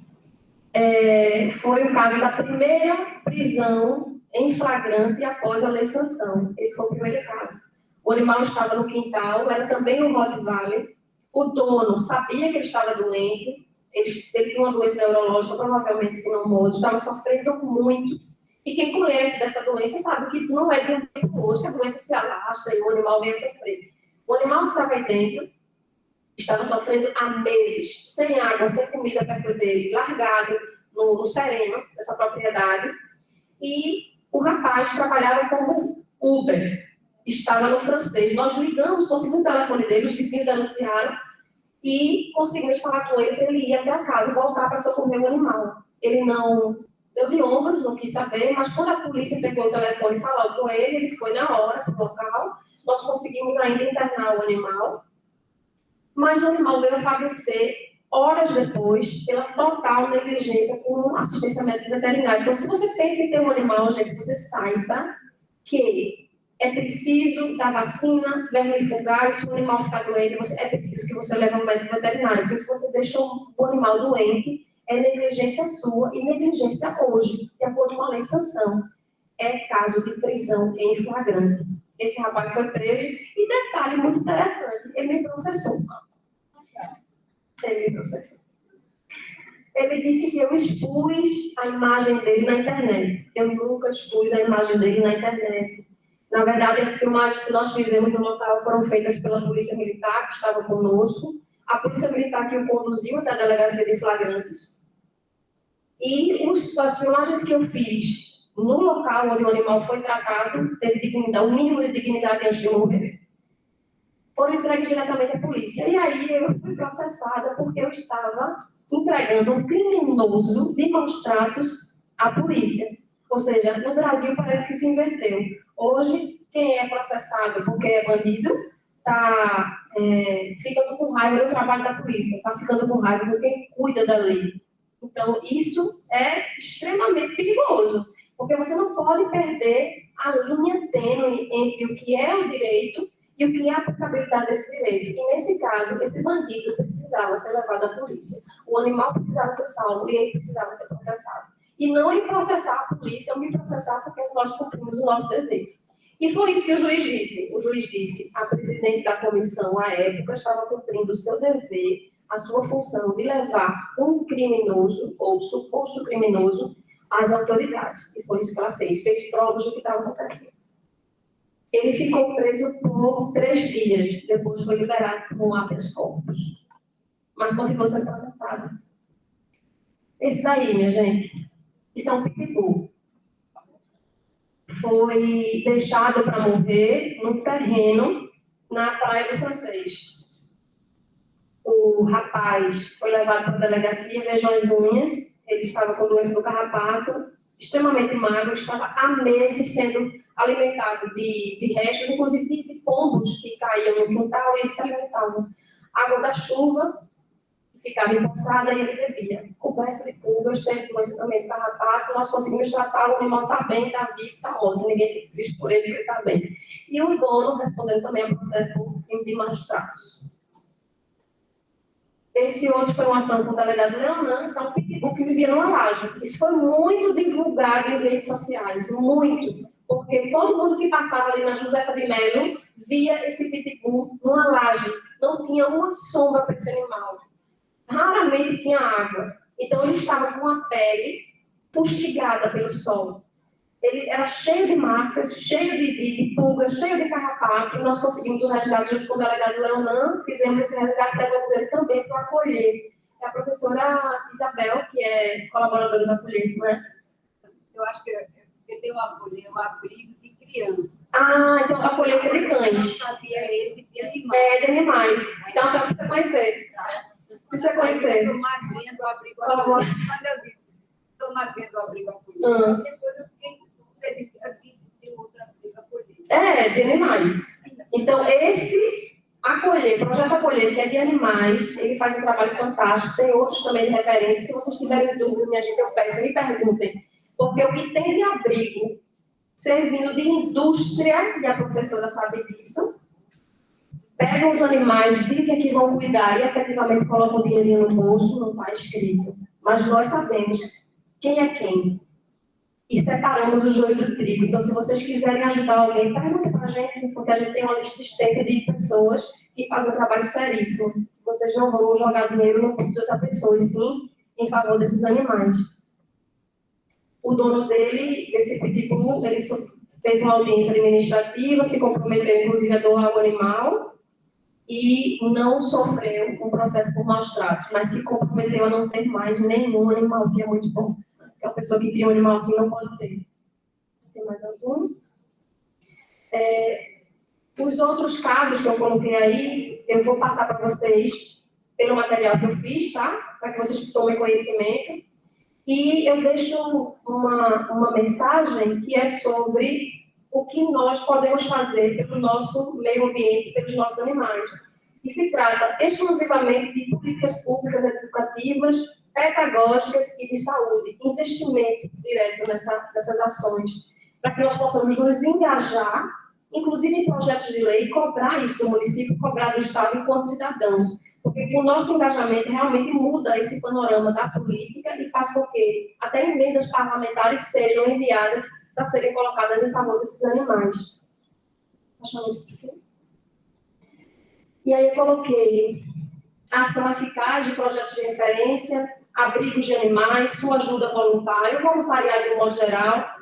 foi o caso da primeira prisão em flagrante após a lei sanção. Esse foi o primeiro caso. O animal estava no quintal, era também um Rottweiler. O dono sabia que ele estava doente, ele tinha uma doença neurológica, provavelmente sinomoso, estava sofrendo muito. E quem conhece dessa doença sabe que não é de um tempo para o outro que a doença se alastra e o animal vem a sofrer. O animal que estava aí dentro estava sofrendo há meses, sem água, sem comida perto dele, largado no sereno dessa propriedade. E o rapaz trabalhava como Uber, estava no francês. Nós ligamos, conseguimos o telefone dele, os vizinhos denunciaram e conseguimos falar com ele para ele ir até a casa e voltar para socorrer o animal. Ele não deu de ombros, não quis saber, mas quando a polícia pegou o telefone e falou com ele, ele foi na hora para o local. Nós conseguimos ainda internar o animal, mas o animal veio a falecer horas depois pela total negligência com assistência médica veterinária. Então, se você pensa em ter um animal, gente, você saiba que É preciso dar vacina, vermifugar, se o animal ficar doente, é preciso que você leve ao médico veterinário, porque se você deixa o animal doente, é negligência sua e negligência hoje, de acordo com a lei sanção. É caso de prisão em flagrante. Esse rapaz foi preso e detalhe muito interessante, ele me processou. Ele me processou. Ele disse que eu expus a imagem dele na internet. Eu nunca expus a imagem dele na internet. Na verdade, as filmagens que nós fizemos no local foram feitas pela Polícia Militar, que estava conosco. A Polícia Militar que o conduziu até a delegacia de flagrantes. E as filmagens que eu fiz no local onde o animal foi tratado, teve dignidade, o mínimo de dignidade antes de morrer, foram entregues diretamente à polícia. E aí eu fui processada porque eu estava entregando um criminoso de maus tratos à polícia. Ou seja, no Brasil parece que se inverteu. Hoje, quem é processado porque é bandido está ficando com raiva do trabalho da polícia, está ficando com raiva de quem cuida da lei. Então, isso é extremamente perigoso, porque você não pode perder a linha tênue entre o que é o direito e o que é a aplicabilidade desse direito. E, nesse caso, esse bandido precisava ser levado à polícia. O animal precisava ser salvo e ele precisava ser processado. E não ele processar a polícia ou me processar porque nós cumprimos o nosso dever. E foi isso que o juiz disse. O juiz disse, a presidente da comissão, à época, estava cumprindo o seu dever, a sua função de levar um criminoso, ou suposto criminoso, às autoridades. E foi isso que ela fez. Fez provas do que estava acontecendo. Ele ficou preso por 3 dias. Depois foi liberado por um habeas corpus. Mas continuou sendo processado. Esse daí, minha gente, isso é um pitbull. Foi deixado para morrer no terreno na Praia do Francês. O rapaz foi levado para a delegacia, vejam as unhas, ele estava com doença do carrapato, extremamente magro, estava há meses sendo alimentado de restos, inclusive de pombos que caíam no quintal e eles se alimentavam. Água da chuva, ficava empoçada e ele bebia. Coberto de pulgas, teve doença também do carrapato, nós conseguimos tratar, o animal está bem, está vivo, está ótimo, ninguém fica triste por ele, ele está bem. E o dono respondendo também ao processo por crime de maus tratos. Esse outro foi uma ação com o delegado Leonan, que é um pitbull que vivia numa laje. Isso foi muito divulgado em redes sociais, muito, porque todo mundo que passava ali na Josefa de Melo via esse pitbull numa laje. Não tinha uma sombra para esse animal. Raramente tinha água. Então ele estava com a pele fustigada pelo sol. Ele era cheio de marcas, cheio de pulgas, cheio de carrapato. Nós conseguimos o resgate junto com o delegado Leonan, fizemos esse resgate e levamos ele também para acolher. É a professora Isabel, que é colaboradora da acolher, não é? Eu acho que eu tenho um abrigo de criança. Ah, então acolhência de cães. Eu não sabia esse de animais. É, de animais. Então só precisa conhecer. Precisa conhecer. Eu sou madrinha do abrigo acolher. Quando eu disse, sou madrinha do abrigo acolher, depois eu fiquei, você disse, aqui tem outro abrigo acolher. É, de animais. Então, esse projeto Acolher, que é de animais, ele faz um trabalho fantástico, tem outros também de referência. Se vocês tiverem dúvida, minha gente, eu peço, me perguntem. Porque o que tem de abrigo, servindo de indústria, e a professora sabe disso, pegam os animais, dizem que vão cuidar e efetivamente colocam o dinheirinho no bolso, não está escrito. Mas nós sabemos quem é quem. E separamos o joio do trigo. Então, se vocês quiserem ajudar alguém, perguntem para a gente, porque a gente tem uma lista extensa de pessoas que fazem um trabalho seríssimo. Vocês não vão jogar dinheiro no bolso de outra pessoa, e sim em favor desses animais. O dono dele, desse pitbull, ele fez uma audiência administrativa, se comprometeu, inclusive, a doar o animal e não sofreu um processo por maus tratos, mas se comprometeu a não ter mais nenhum animal, que é muito bom. Porque a pessoa que cria um animal assim não pode ter. Tem mais algum? Os outros casos que eu coloquei aí, eu vou passar para vocês pelo material que eu fiz, tá? Para que vocês tomem conhecimento. E eu deixo uma mensagem que é sobre o que nós podemos fazer pelo nosso meio ambiente, pelos nossos animais. E se trata exclusivamente de políticas públicas educativas, pedagógicas e de saúde, investimento direto nessas ações, para que nós possamos nos engajar inclusive em projetos de lei, cobrar isso do município, cobrar do Estado enquanto cidadãos. Porque o nosso engajamento realmente muda esse panorama da política e faz com que até emendas parlamentares sejam enviadas para serem colocadas em favor desses animais. E aí eu coloquei ação eficaz de projetos de referência, abrigos de animais, sua ajuda voluntária, voluntariado de modo geral.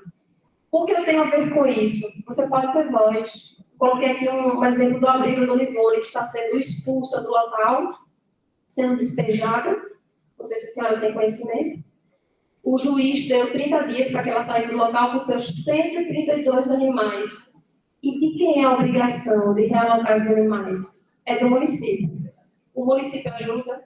O que eu tenho a ver com isso? Você pode ser voz. Coloquei aqui um exemplo do abrigo do Livone, que está sendo expulsa do local, sendo despejada. Não sei se a senhora tem conhecimento. O juiz deu 30 dias para que ela saísse do local com seus 132 animais. E de quem é a obrigação de realocar os animais? É do município. O município ajuda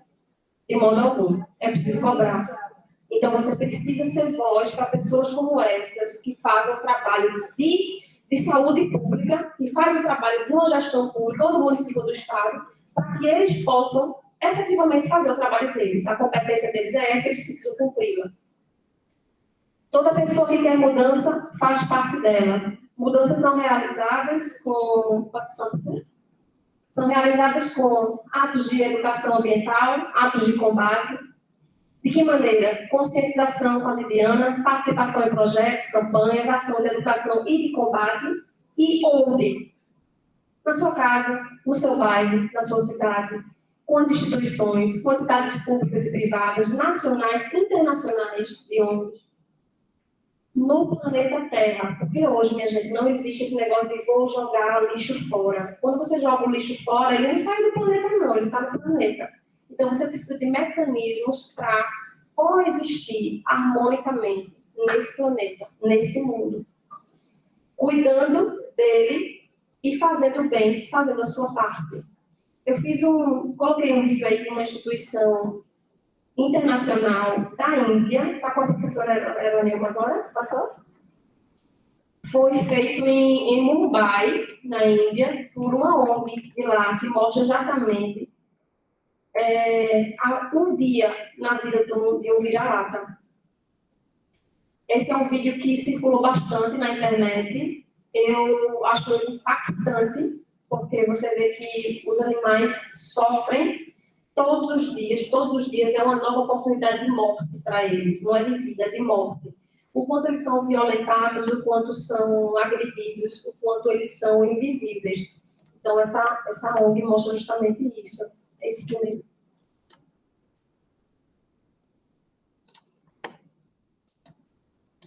de modo algum. É preciso cobrar. Então, você precisa ser voz para pessoas como essas, que fazem o trabalho de saúde pública, que fazem o trabalho de uma gestão pública, ou do município ou do Estado, para que eles possam efetivamente fazer o trabalho deles. A competência deles é essa, eles precisam cumpri-la. Toda pessoa que quer mudança faz parte dela. Mudanças são realizadas com atos de educação ambiental, atos de combate. De que maneira? Conscientização cotidiana, participação em projetos, campanhas, ação de educação e de combate. E onde? Na sua casa, no seu bairro, na sua cidade, com as instituições, com entidades públicas e privadas, nacionais, internacionais, de onde? No planeta Terra. Porque hoje, minha gente, não existe esse negócio de vou jogar o lixo fora. Quando você joga o lixo fora, ele não sai do planeta, não, ele está no planeta. Então, você precisa de mecanismos para coexistir harmonicamente nesse planeta, nesse mundo. Cuidando dele e fazendo bem, fazendo a sua parte. Eu coloquei um vídeo aí de uma instituição internacional da Índia. Está com a professora Eronilma agora? Passou? Foi feito em Mumbai, na Índia, por uma ONG de lá, que mostra exatamente um dia na vida de um vira-lata. Esse é um vídeo que circulou bastante na internet. Eu acho impactante, porque você vê que os animais sofrem todos os dias é uma nova oportunidade de morte para eles, não é de vida, é de morte. O quanto eles são violentados, o quanto são agredidos, o quanto eles são invisíveis. Então, essa ONG mostra justamente isso. Esse primeiro.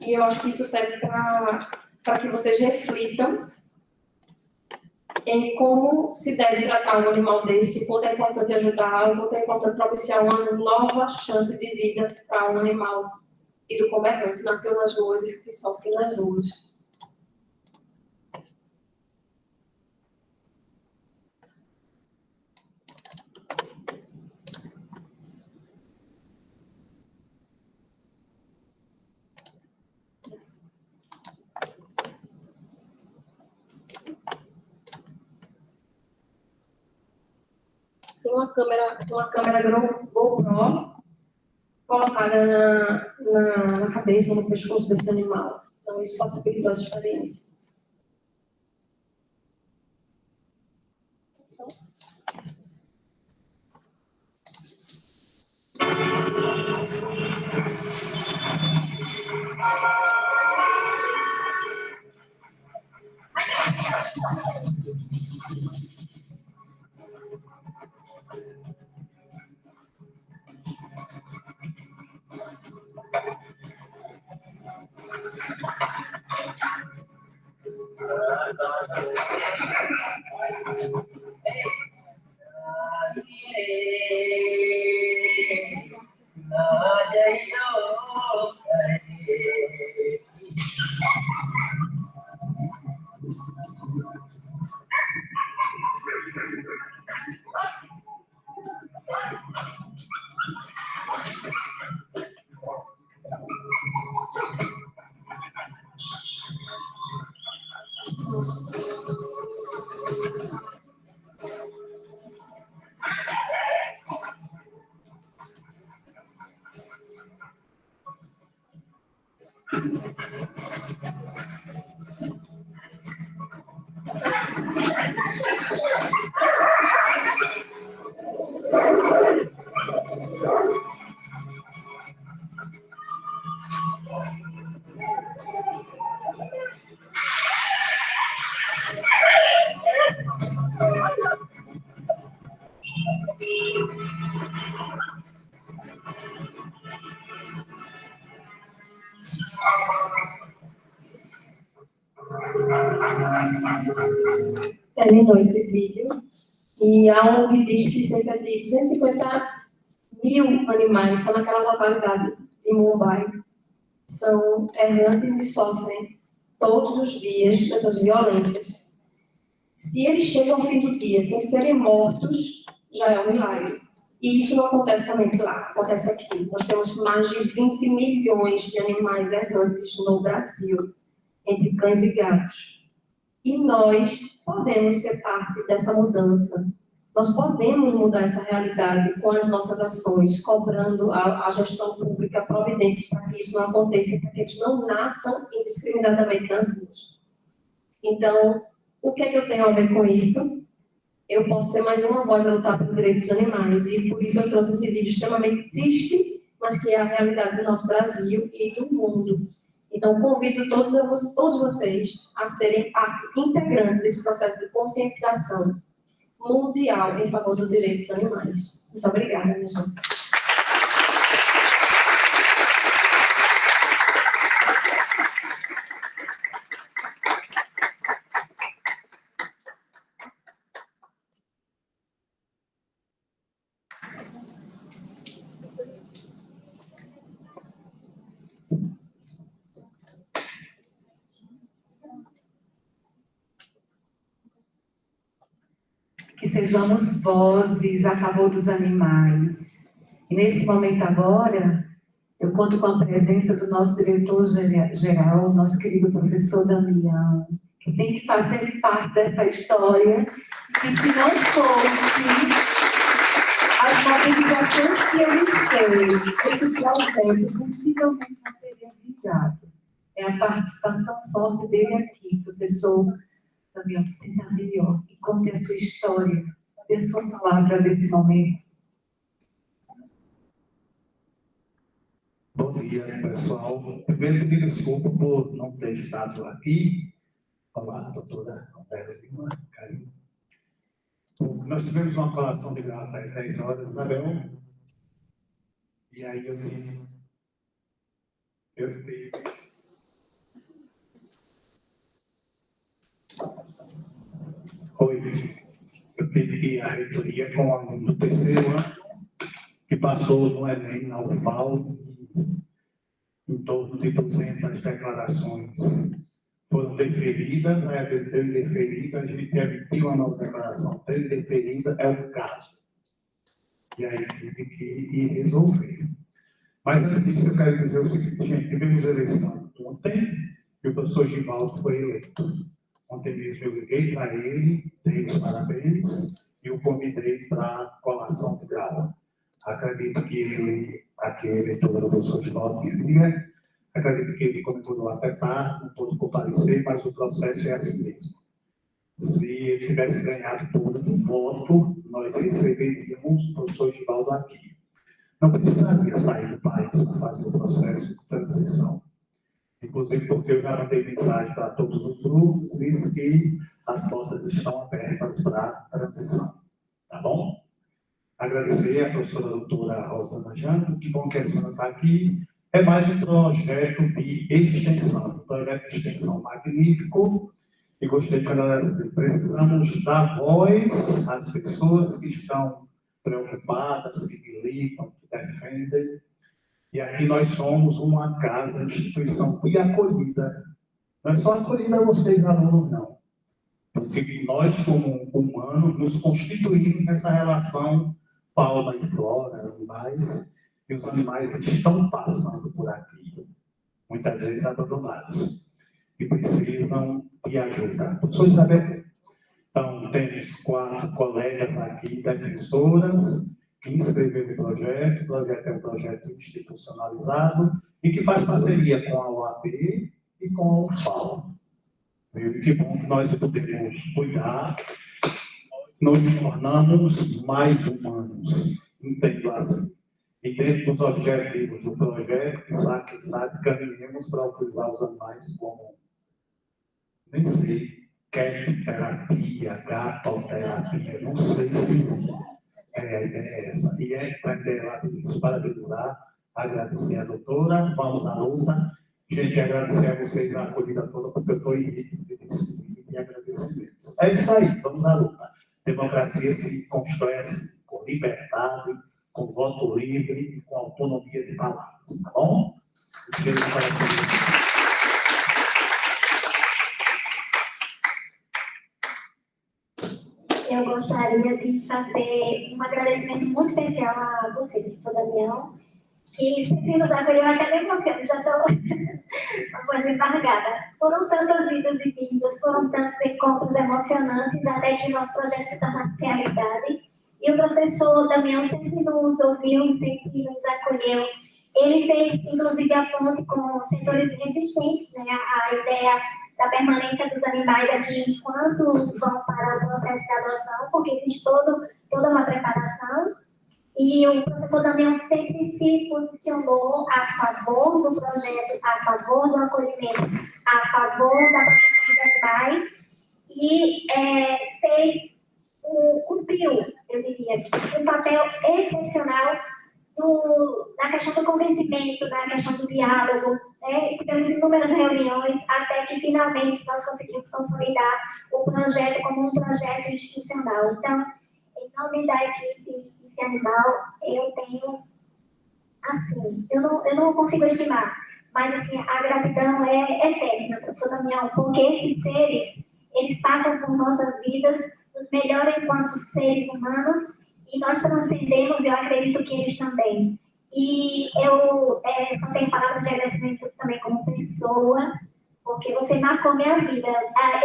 E eu acho que isso serve para que vocês reflitam em como se deve tratar um animal desse, o quanto é importante ajudar, o quanto é importante propiciar uma nova chance de vida para um animal e do cobertor que nasceu nas ruas e que sofre nas ruas. Tem uma câmera GoPro colocada na cabeça, no pescoço desse animal. Então, isso possibilitou essa experiência. Terminou esse vídeo e a ONG diz que cerca de 250 mil animais estão naquela localidade de Mumbai, são errantes e sofrem todos os dias dessas violências. Se eles chegam ao fim do dia sem serem mortos, já é um milagre. E isso não acontece somente lá, acontece aqui. Nós temos mais de 20 milhões de animais errantes no Brasil, entre cães e gatos. E nós podemos ser parte dessa mudança. Nós podemos mudar essa realidade com as nossas ações, cobrando a gestão pública providências para que isso não aconteça, para que eles não nasçam indiscriminadamente nas ruas. Então, o que é que eu tenho a ver com isso? Eu posso ser mais uma voz a lutar por direitos dos animais, e por isso eu trouxe esse vídeo extremamente triste, mas que é a realidade do nosso Brasil e do mundo. Então, convido todos vocês a serem parte integrante desse processo de conscientização mundial em favor dos direitos dos animais. Muito obrigada, minha gente. Que sejamos vozes a favor dos animais. E nesse momento agora, eu conto com a presença do nosso diretor-geral, nosso querido professor Damião, que tem que fazer parte dessa história, que se não fosse as mobilizações que ele fez, esse projeto possivelmente não teria vingado. É a participação forte dele aqui, professor Damião, que seja melhor e conte a sua história, dê a sua palavra nesse momento. Bom dia, pessoal. Primeiro, pedir desculpa por não ter estado aqui. Olá, doutora Roberta Lima, carinho. Nós tivemos uma colação de grata às 10 horas, né, Leão? E aí eu tive que ir à reitoria com um aluno do terceiro ano, que passou no Enem, na UFAL, em torno de 200 declarações foram deferidas, aí deu indeferida, a gente emitiu uma nova declaração, deu indeferida, é o caso. E aí tive que ir resolver. Mas antes disso, eu quero dizer o seguinte, gente, tivemos eleição ontem, e o professor Givaldo foi eleito. Ontem mesmo eu liguei para ele, dei os parabéns, e o convidei para a colação de grau. Acredito que ele, aqui é eleitor do professor Givaldo Guilherme, acredito que ele comemorou até tarde, não pôde comparecer, mas o processo é assim mesmo. Se ele tivesse ganhado todo o voto, nós receberíamos o professor Givaldo aqui. Não precisaria sair do país para fazer o processo de transição. Inclusive porque eu já mandei mensagem para todos os grupos, diz que as portas estão abertas para a transição. Tá bom? Agradecer à professora doutora Rosana Janto, que bom que a senhora está aqui. É mais um projeto de extensão, um projeto de extensão magnífico, e gostei de dizer, precisamos dar voz às pessoas que estão preocupadas, que militam, que defendem, e aqui nós somos uma casa, instituição de acolhida. Não é só acolhida a vocês, alunos, não. Porque nós, como humanos, nos constituímos nessa relação fauna e flora, animais, e os animais estão passando por aqui, muitas vezes abandonados, e precisam de ajuda. Professor Isabel, então, temos 4 colegas aqui, defensoras, que inscreveram o projeto é um projeto institucionalizado, e que faz parceria com a OAB e com a UFAL. E que bom que nós podemos cuidar, nos tornamos mais humanos, entendo assim. E dentro dos objetivos do projeto, quem sabe caminhemos para utilizar os animais como, nem sei, terapia, gatoterapia, não sei se a ideia é essa. E é para parabenizar, agradecer a doutora, vamos à luta. Gente, agradecer a vocês a acolhida toda, porque eu estou em ritmo de agradecimentos. É isso aí, vamos à luta. Democracia se constrói assim, com liberdade, com voto livre e com autonomia de palavras, tá bom? Eu gostaria de fazer um agradecimento muito especial a você, professor Damião, que sempre nos acolheu, até me emociono, já estou uma coisa embargada. Foram tantas idas e vindas, foram tantos encontros emocionantes, até que o nosso projeto se tornasse realidade. E o professor Damião sempre nos ouviu, sempre nos acolheu. Ele fez, inclusive, a ponte com setores resistentes, né? A ideia da permanência dos animais aqui enquanto vão para o processo de adoção, porque existe toda uma preparação. E o professor Damião sempre se posicionou a favor do projeto, a favor do acolhimento, a favor da proteção dos animais e cumpriu, eu diria, um papel excepcional na questão do convencimento, na questão do diálogo, né? E tivemos inúmeras reuniões até que finalmente nós conseguimos consolidar o projeto como um projeto institucional. Então, em nome da equipe de animal, eu tenho, assim, eu não consigo estimar, mas assim, a gratidão é eterna, professor Damião, porque esses seres, eles passam por nossas vidas, nos melhoram enquanto seres humanos, e nós transcendemos, eu acredito que eles também. E eu só tenho palavras de agradecimento também como pessoa, porque você marcou minha vida.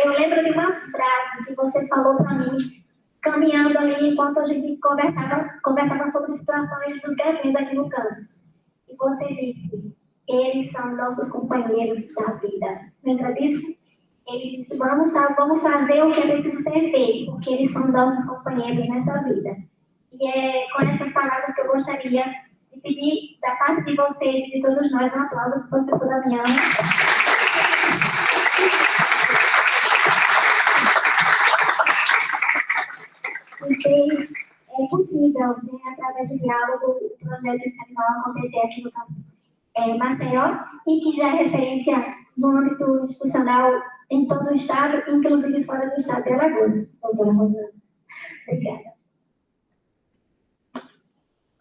Eu lembro de uma frase que você falou para mim, caminhando ali, enquanto a gente conversava sobre situações dos gatinhos aqui no campus. E você disse, eles são nossos companheiros da vida. Lembra disso? Ele disse, vamos fazer o que é preciso ser feito, porque eles são nossos companheiros nessa vida. E é com essas palavras que eu gostaria de pedir, da parte de vocês e de todos nós, um aplauso para o professor Damião. E fez possível, né, através de diálogo, o projeto de animal acontecer aqui no campus Maceió, e que já é referência no âmbito institucional em todo o estado, inclusive fora do estado de Alagoas. Doutora Rosana. Obrigada.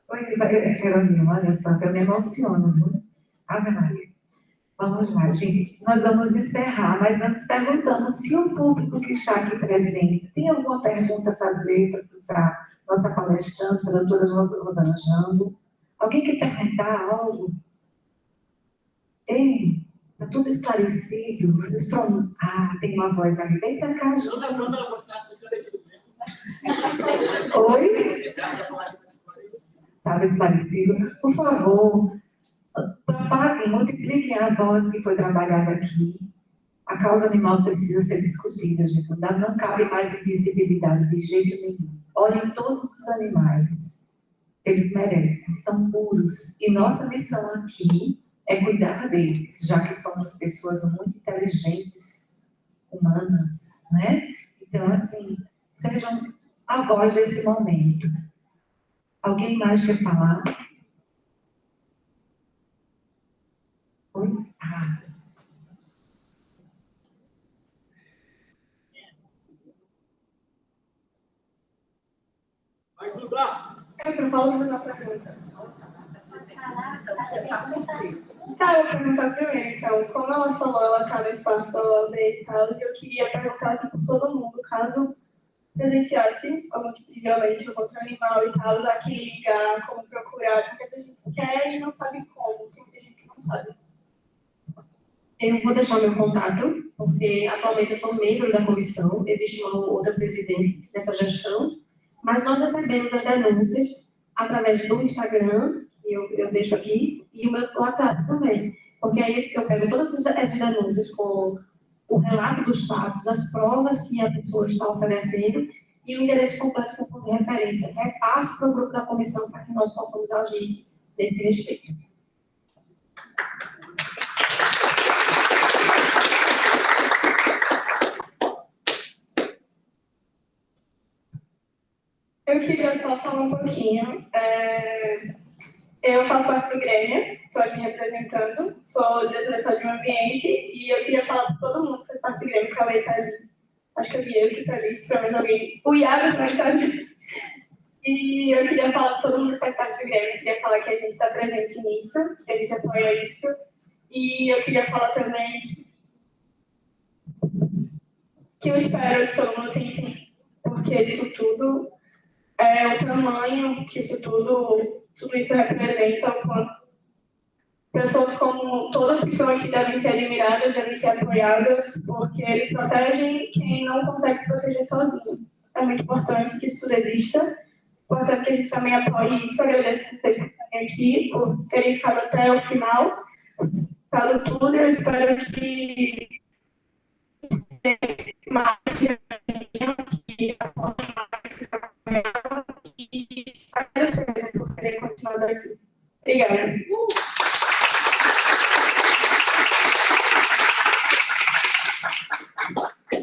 Pois é, Carolina, olha só, eu me emociono, viu? Ave Maria. Vamos lá, gente. Nós vamos encerrar, mas antes perguntamos se o público que está aqui presente tem alguma pergunta a fazer para a nossa palestrante, para a doutora Rosana Jambo. Alguém quer perguntar algo? Tem? Está tudo esclarecido? Vocês estão... tem uma voz aí. Vem para cá, Ju. Oi? Estava esclarecido. Por favor, propaguem, multipliquem a voz que foi trabalhada aqui. A causa animal precisa ser discutida, gente. Não cabe mais invisibilidade de jeito nenhum. Olhem todos os animais. Eles merecem, são puros. E nossa missão aqui é cuidar deles, já que somos pessoas muito inteligentes, humanas, né? Então, assim, sejam a voz desse momento. Alguém mais quer falar? Oi? Vai ajudar. Eu falo fazer uma pergunta. Tá, eu vou perguntar primeiro, então. Como ela falou, ela tá no espaço da OAB e tal, eu queria perguntar assim para todo mundo, caso presenciasse algum tipo de violência contra o animal e tal, a quem ligar, como procurar, porque a gente quer e não sabe como, tem muita gente que não sabe. Eu vou deixar meu contato, porque atualmente eu sou membro da comissão, existe uma outra presidente nessa gestão, mas nós recebemos as denúncias através do Instagram, que eu deixo aqui, e o meu WhatsApp também, porque aí eu pego todas essas denúncias com o relato dos fatos, as provas que a pessoa está oferecendo e o endereço completo com ponto de referência. Repasso para o grupo da comissão para que nós possamos agir nesse respeito. Eu queria só falar um pouquinho. Eu faço parte do Grêmio, estou aqui representando, sou diretora de meio ambiente e eu queria falar para todo mundo que faz parte do Grêmio, o Cauê está ali. Acho que é o Diego que está ali, se for mais alguém. O Iago também está ali. E eu queria falar para todo mundo que faz parte do Grêmio, eu queria falar que a gente está presente nisso, que a gente apoia isso. E eu queria falar também que eu espero que todo mundo tente, porque isso tudo é o tamanho que tudo isso representa, o quanto pessoas como todas que estão aqui devem ser admiradas, devem ser apoiadas, porque eles protegem quem não consegue se proteger sozinho. É muito importante que isso tudo exista, importante que a gente também apoie isso. Agradeço vocês aqui por terem ficado até o final, falado tudo, eu espero que mais que apoiem mais, e agradecer por terem continuado aqui. Obrigada.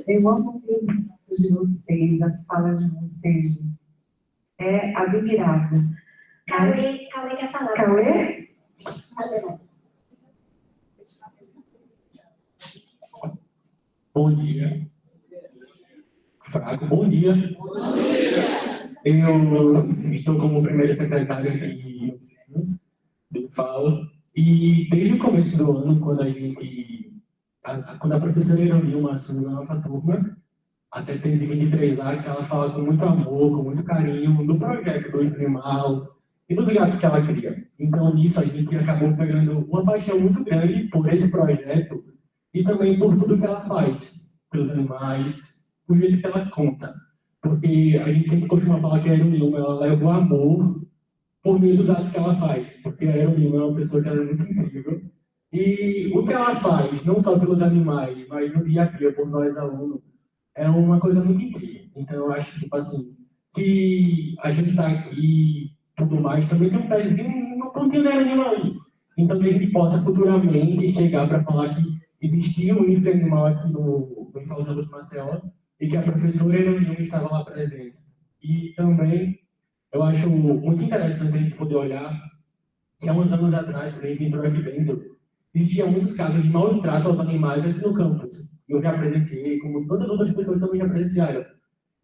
Eu amo os vídeos de vocês, as falas de vocês, gente. É admirável. Mas... Cauê quer falar. Cauê? Bom dia. Fraco, bom dia. Bom dia. Eu estou como primeiro secretário aqui do FAO e desde o começo do ano, quando a professora Eronilma assumiu a nossa turma, a 723 lá, que ela fala com muito amor, com muito carinho do projeto do Animal e dos gatos que ela cria. Então, nisso, a gente acabou pegando uma paixão muito grande por esse projeto e também por tudo que ela faz, pelos animais, por jeito que ela conta. Porque a gente sempre costuma falar que a Eronilma, ela leva o amor por meio dos atos que ela faz, porque a Eronilma é uma pessoa que ela é muito incrível. E o que ela faz, não só pelos animais, mas no dia a dia, por nós alunos, é uma coisa muito incrível. Então, eu acho que, tipo assim, se a gente está aqui tudo mais, também tem um pezinho no pontinho da Eronilma ali. Então, que a gente possa futuramente chegar para falar que existia um IFE animal aqui no Infalta dos Maceió e que a professora Eronilma estava lá presente. E também, eu acho muito interessante a gente poder olhar que há uns anos atrás, quando a gente entrou aqui dentro, existiam muitos casos de maus trato aos animais aqui no campus. Eu já presenciei, como todas as outras pessoas também já presenciaram.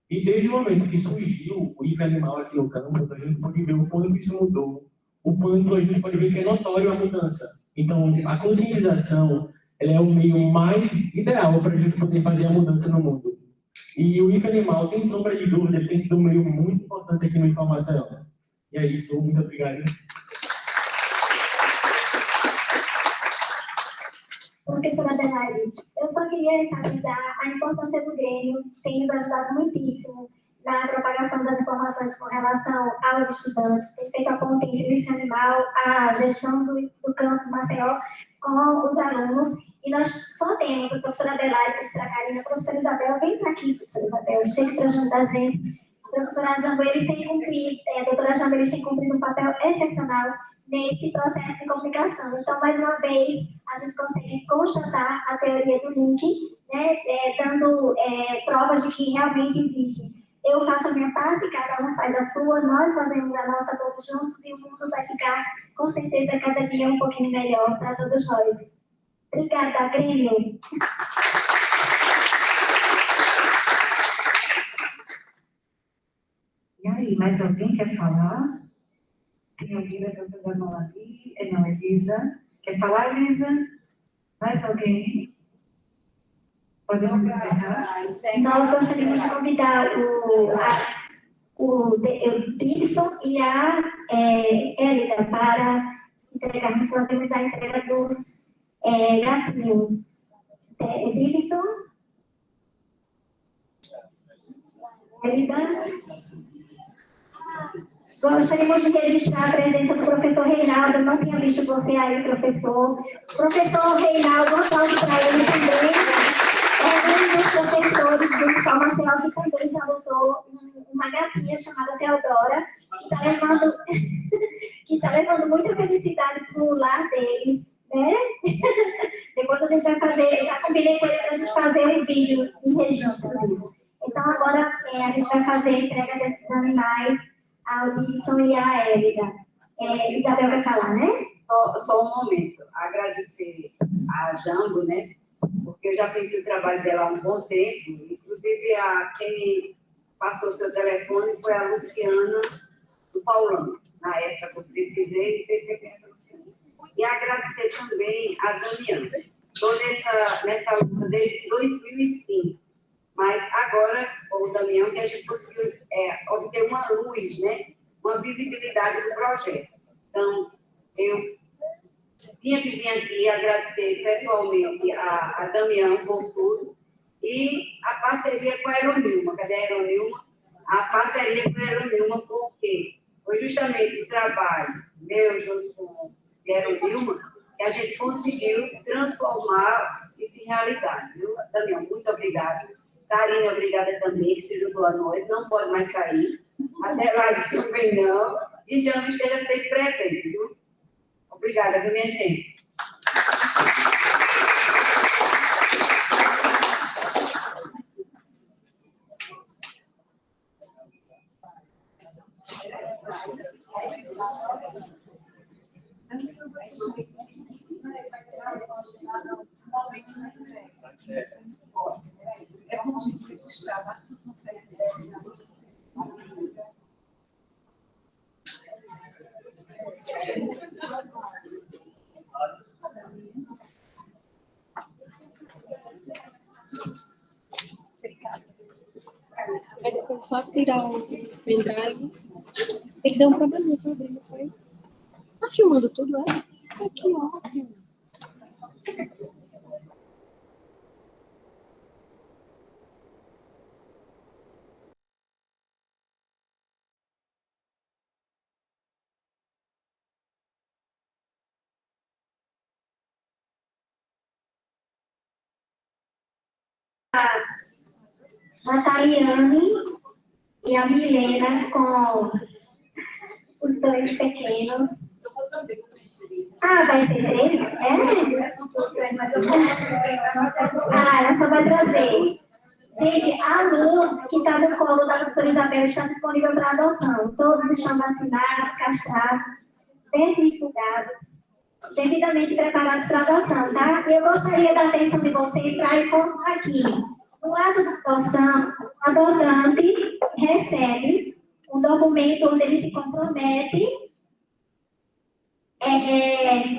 E desde o momento que surgiu o IFE animal aqui no campus, a gente pode ver o quanto isso mudou, o quanto a gente pode ver que é notório a mudança. Então, a conscientização, ela é o meio mais ideal para a gente poder fazer a mudança no mundo. E o IFE animal, sem sombra de dúvida, ele tem sido um meio muito importante aqui no Informação. E é isso, muito obrigado. Professora Adelaide, eu só queria enfatizar a importância do Grêmio, tem nos ajudado muitíssimo na propagação das informações com relação aos estudantes, tem feito a ponte entre o IFE Animal, a gestão do campus Maceió com os alunos, e nós só temos a professora Adelaide, a professora Karina, a professora Isabel, vem para aqui, professora Isabel, chega para juntar a gente, a professora Jambo, eles têm cumprido, a doutora Jambo, eles têm cumprido um papel excepcional nesse processo de comunicação. Então, mais uma vez, a gente consegue constatar a teoria do link, né, dando provas de que realmente existe. Eu faço a minha parte, cada um faz a sua, nós fazemos a nossa todos juntos e o mundo vai ficar, com certeza, cada dia um pouquinho melhor para todos nós. Obrigada, Grêmio. E aí, mais alguém quer falar? Tem alguém levantando a mão ali? Não, Elisa. Quer falar, Elisa? Mais alguém? Podemos encerrar? Nós gostaríamos de convidar o Dixon e a Elida para entregarmos, fazermos a entrega dos gatinhos. Dixon? Elida? Gostaríamos de registrar a presença do professor Reinaldo. Eu não tinha visto você aí, professor. Professor Reinaldo, um aplauso para ele também. Um dos professores do Informação que também já botou uma gatinha chamada Teodora, que que está levando muita felicidade para o lar deles, né? Depois a gente vai fazer, já combinei com ele para a gente fazer um vídeo em registro disso. Então agora a gente vai fazer a entrega desses animais ao Wilson e à Hélida. Isabel vai falar, né? Só um momento. Agradecer a Jambo, né? Porque eu já conheci o trabalho dela há um bom tempo. Inclusive, quem me passou seu telefone foi a Luciana do Paulão. Na época que eu precisei, não sei se você conhece a Luciana. E agradecer também a Damiana. Estou nessa luta desde 2005. Mas agora, com o Damião, que a gente conseguiu obter uma luz, né? Uma visibilidade do projeto. Então, eu tinha que vir aqui agradecer pessoalmente a Damião por tudo e a parceria com a Aeronilma. Cadê a Aeronilma? A parceria com a Aeronilma, porque foi justamente o trabalho meu junto com a Aeronilma que a gente conseguiu transformar isso em realidade. Viu? Damião, muito obrigada. Karina, obrigada também, que se juntou a nós. Não pode mais sair. Até lá também não. E Jambo esteja sempre presente, viu? Obrigada, viu, minha gente? É bom a gente registrar, mas tudo não serve. Vai depois só tirar o pendrive. Ele deu um probleminha para abrir, não foi? Tá filmando tudo, é? Ah, que ótimo. A Taliane e a Milena com os dois pequenos. Ah, vai ser 3? Ela só vai trazer. Gente, a Lu, que está no colo da professora Isabel, está disponível para adoção. Todos estão vacinados, castrados, vermifugados, devidamente preparados para adoção, tá? E eu gostaria da atenção de vocês para informar aqui. No ato da adoção, o adotante recebe um documento onde ele se compromete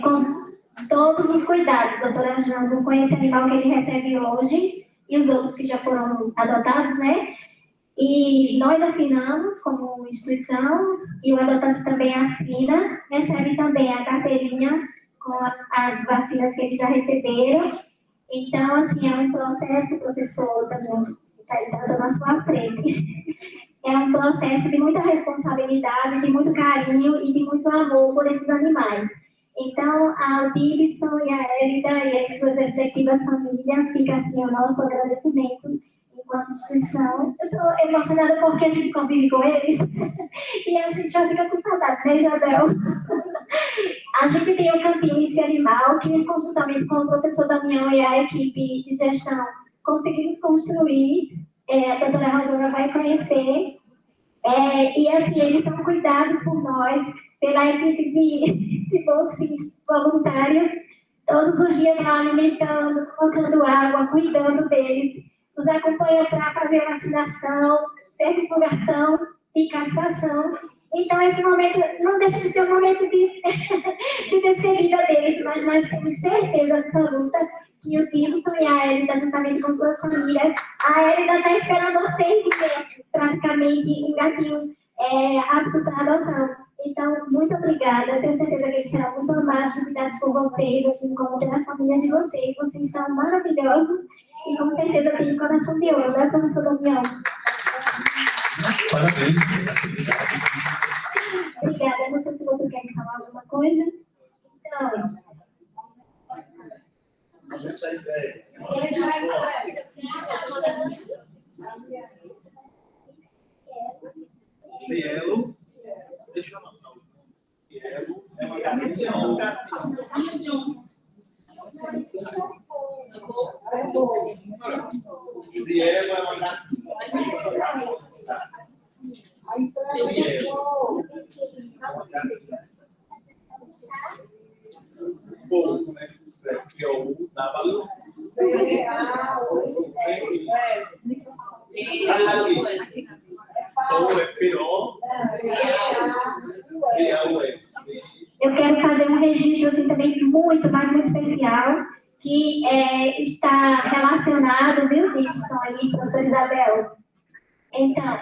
com todos os cuidados, doutora Jambo, com esse animal que ele recebe hoje e os outros que já foram adotados, né? E nós assinamos como instituição e o adotante também assina, recebe também a carteirinha com as vacinas que eles já receberam. Então, assim, é um processo, professor, também está na sua frente. É um processo de muita responsabilidade, de muito carinho e de muito amor por esses animais. Então, a Wilson e a Hélida e as suas respectivas famílias, fica assim o nosso agradecimento enquanto instituição. Eu estou emocionada porque a gente convive com eles e a gente já fica com saudade, né, Isabel? A gente tem o Campinho Índice Animal, que conjuntamente com o professor Damião e a equipe de gestão conseguimos construir, a doutora Rosana vai conhecer, e assim, eles são cuidados por nós, pela equipe de bolsistas voluntários, todos os dias lá alimentando, colocando água, cuidando deles, nos acompanham para fazer vacinação, divulgação e castração. Então, esse momento não deixa de ser um momento de despedida deles, mas nós temos certeza absoluta que o Wilson e a Hélida, juntamente com suas famílias, a Hélida está esperando 6 meses, praticamente, em gatinho apto para adoção. Então, muito obrigada. Eu tenho certeza que eles serão muito amados e cuidados por vocês, assim como pelas famílias de vocês. Vocês são maravilhosos e com certeza têm um coração de ouro, né, professor Damião? Parabéns. Obrigada. Não sei se vocês querem falar alguma coisa. Então, Cielo, deixa eu anotar. Cielo. Eu quero fazer um registro assim, também muito especial, que está relacionado, viu, Davidson, aí, professor Isabel? Então,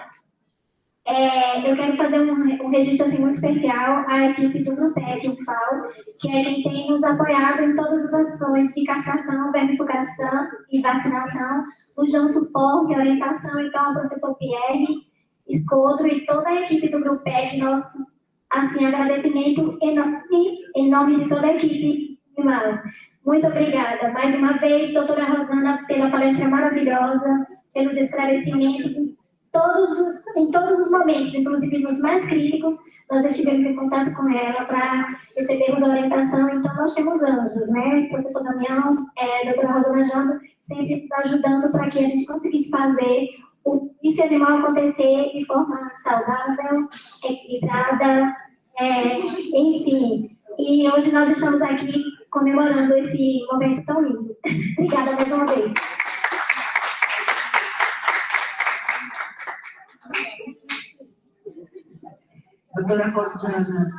eu quero fazer um registro assim, muito especial à equipe do Grupec, o FAO, que é quem tem nos apoiado em todas as ações de castração, vermifugação e vacinação, nos dão suporte, orientação, então, ao professor Pierre Escotro e toda a equipe do Grupec, nosso assim, agradecimento enorme em nome de toda a equipe de Mal. Muito obrigada mais uma vez, doutora Rosana, pela palestra maravilhosa, pelos esclarecimentos em todos os momentos, inclusive nos mais críticos, nós estivemos em contato com ela para recebermos a orientação, então nós temos anjos, né? Professor Damião, doutora Rosana Jambo, sempre nos ajudando para que a gente conseguisse fazer esse animal acontecer de forma saudável, equilibrada, enfim. E hoje nós estamos aqui comemorando esse momento tão lindo. Obrigada mais uma vez. Doutora Rosana,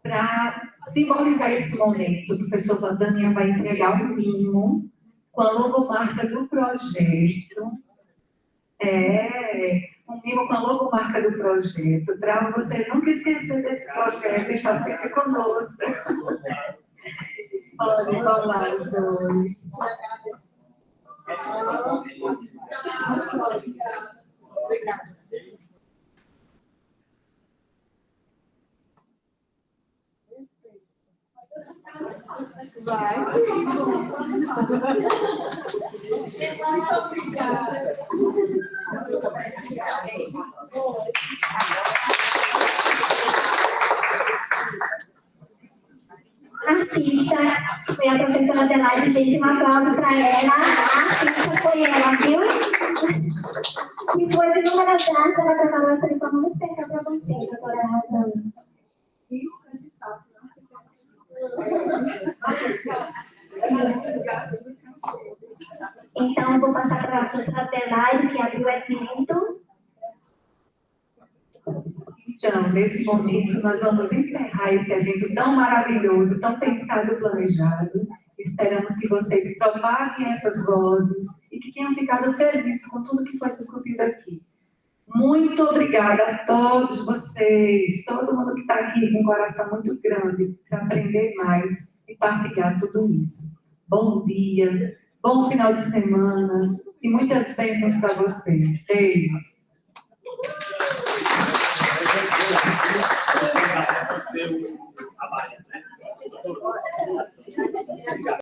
para simbolizar esse momento, o professor Daniel vai entregar um mimo com a logomarca do projeto. Um mimo com a logomarca do projeto, para você nunca esquecer desse projeto e estar sempre conosco. Pode rolar os dois. Obrigada. Vai. Artista foi a professora Adelaide, gente, um aplauso para ela. A artista foi ela, viu? Isso foi inúmeras artes, ela preparou essa de forma muito especial para você, doutora Rosana. Isso, então, vou passar para a professora Adelaide, que abriu o evento. Então, nesse momento, nós vamos encerrar esse evento tão maravilhoso, tão pensado e planejado. Esperamos que vocês propaguem essas vozes e que tenham ficado felizes com tudo que foi discutido aqui. Muito obrigada a todos vocês, todo mundo que está aqui com um coração muito grande para aprender mais e partilhar tudo isso. Bom dia, bom final de semana e muitas bênçãos para vocês. Beijos.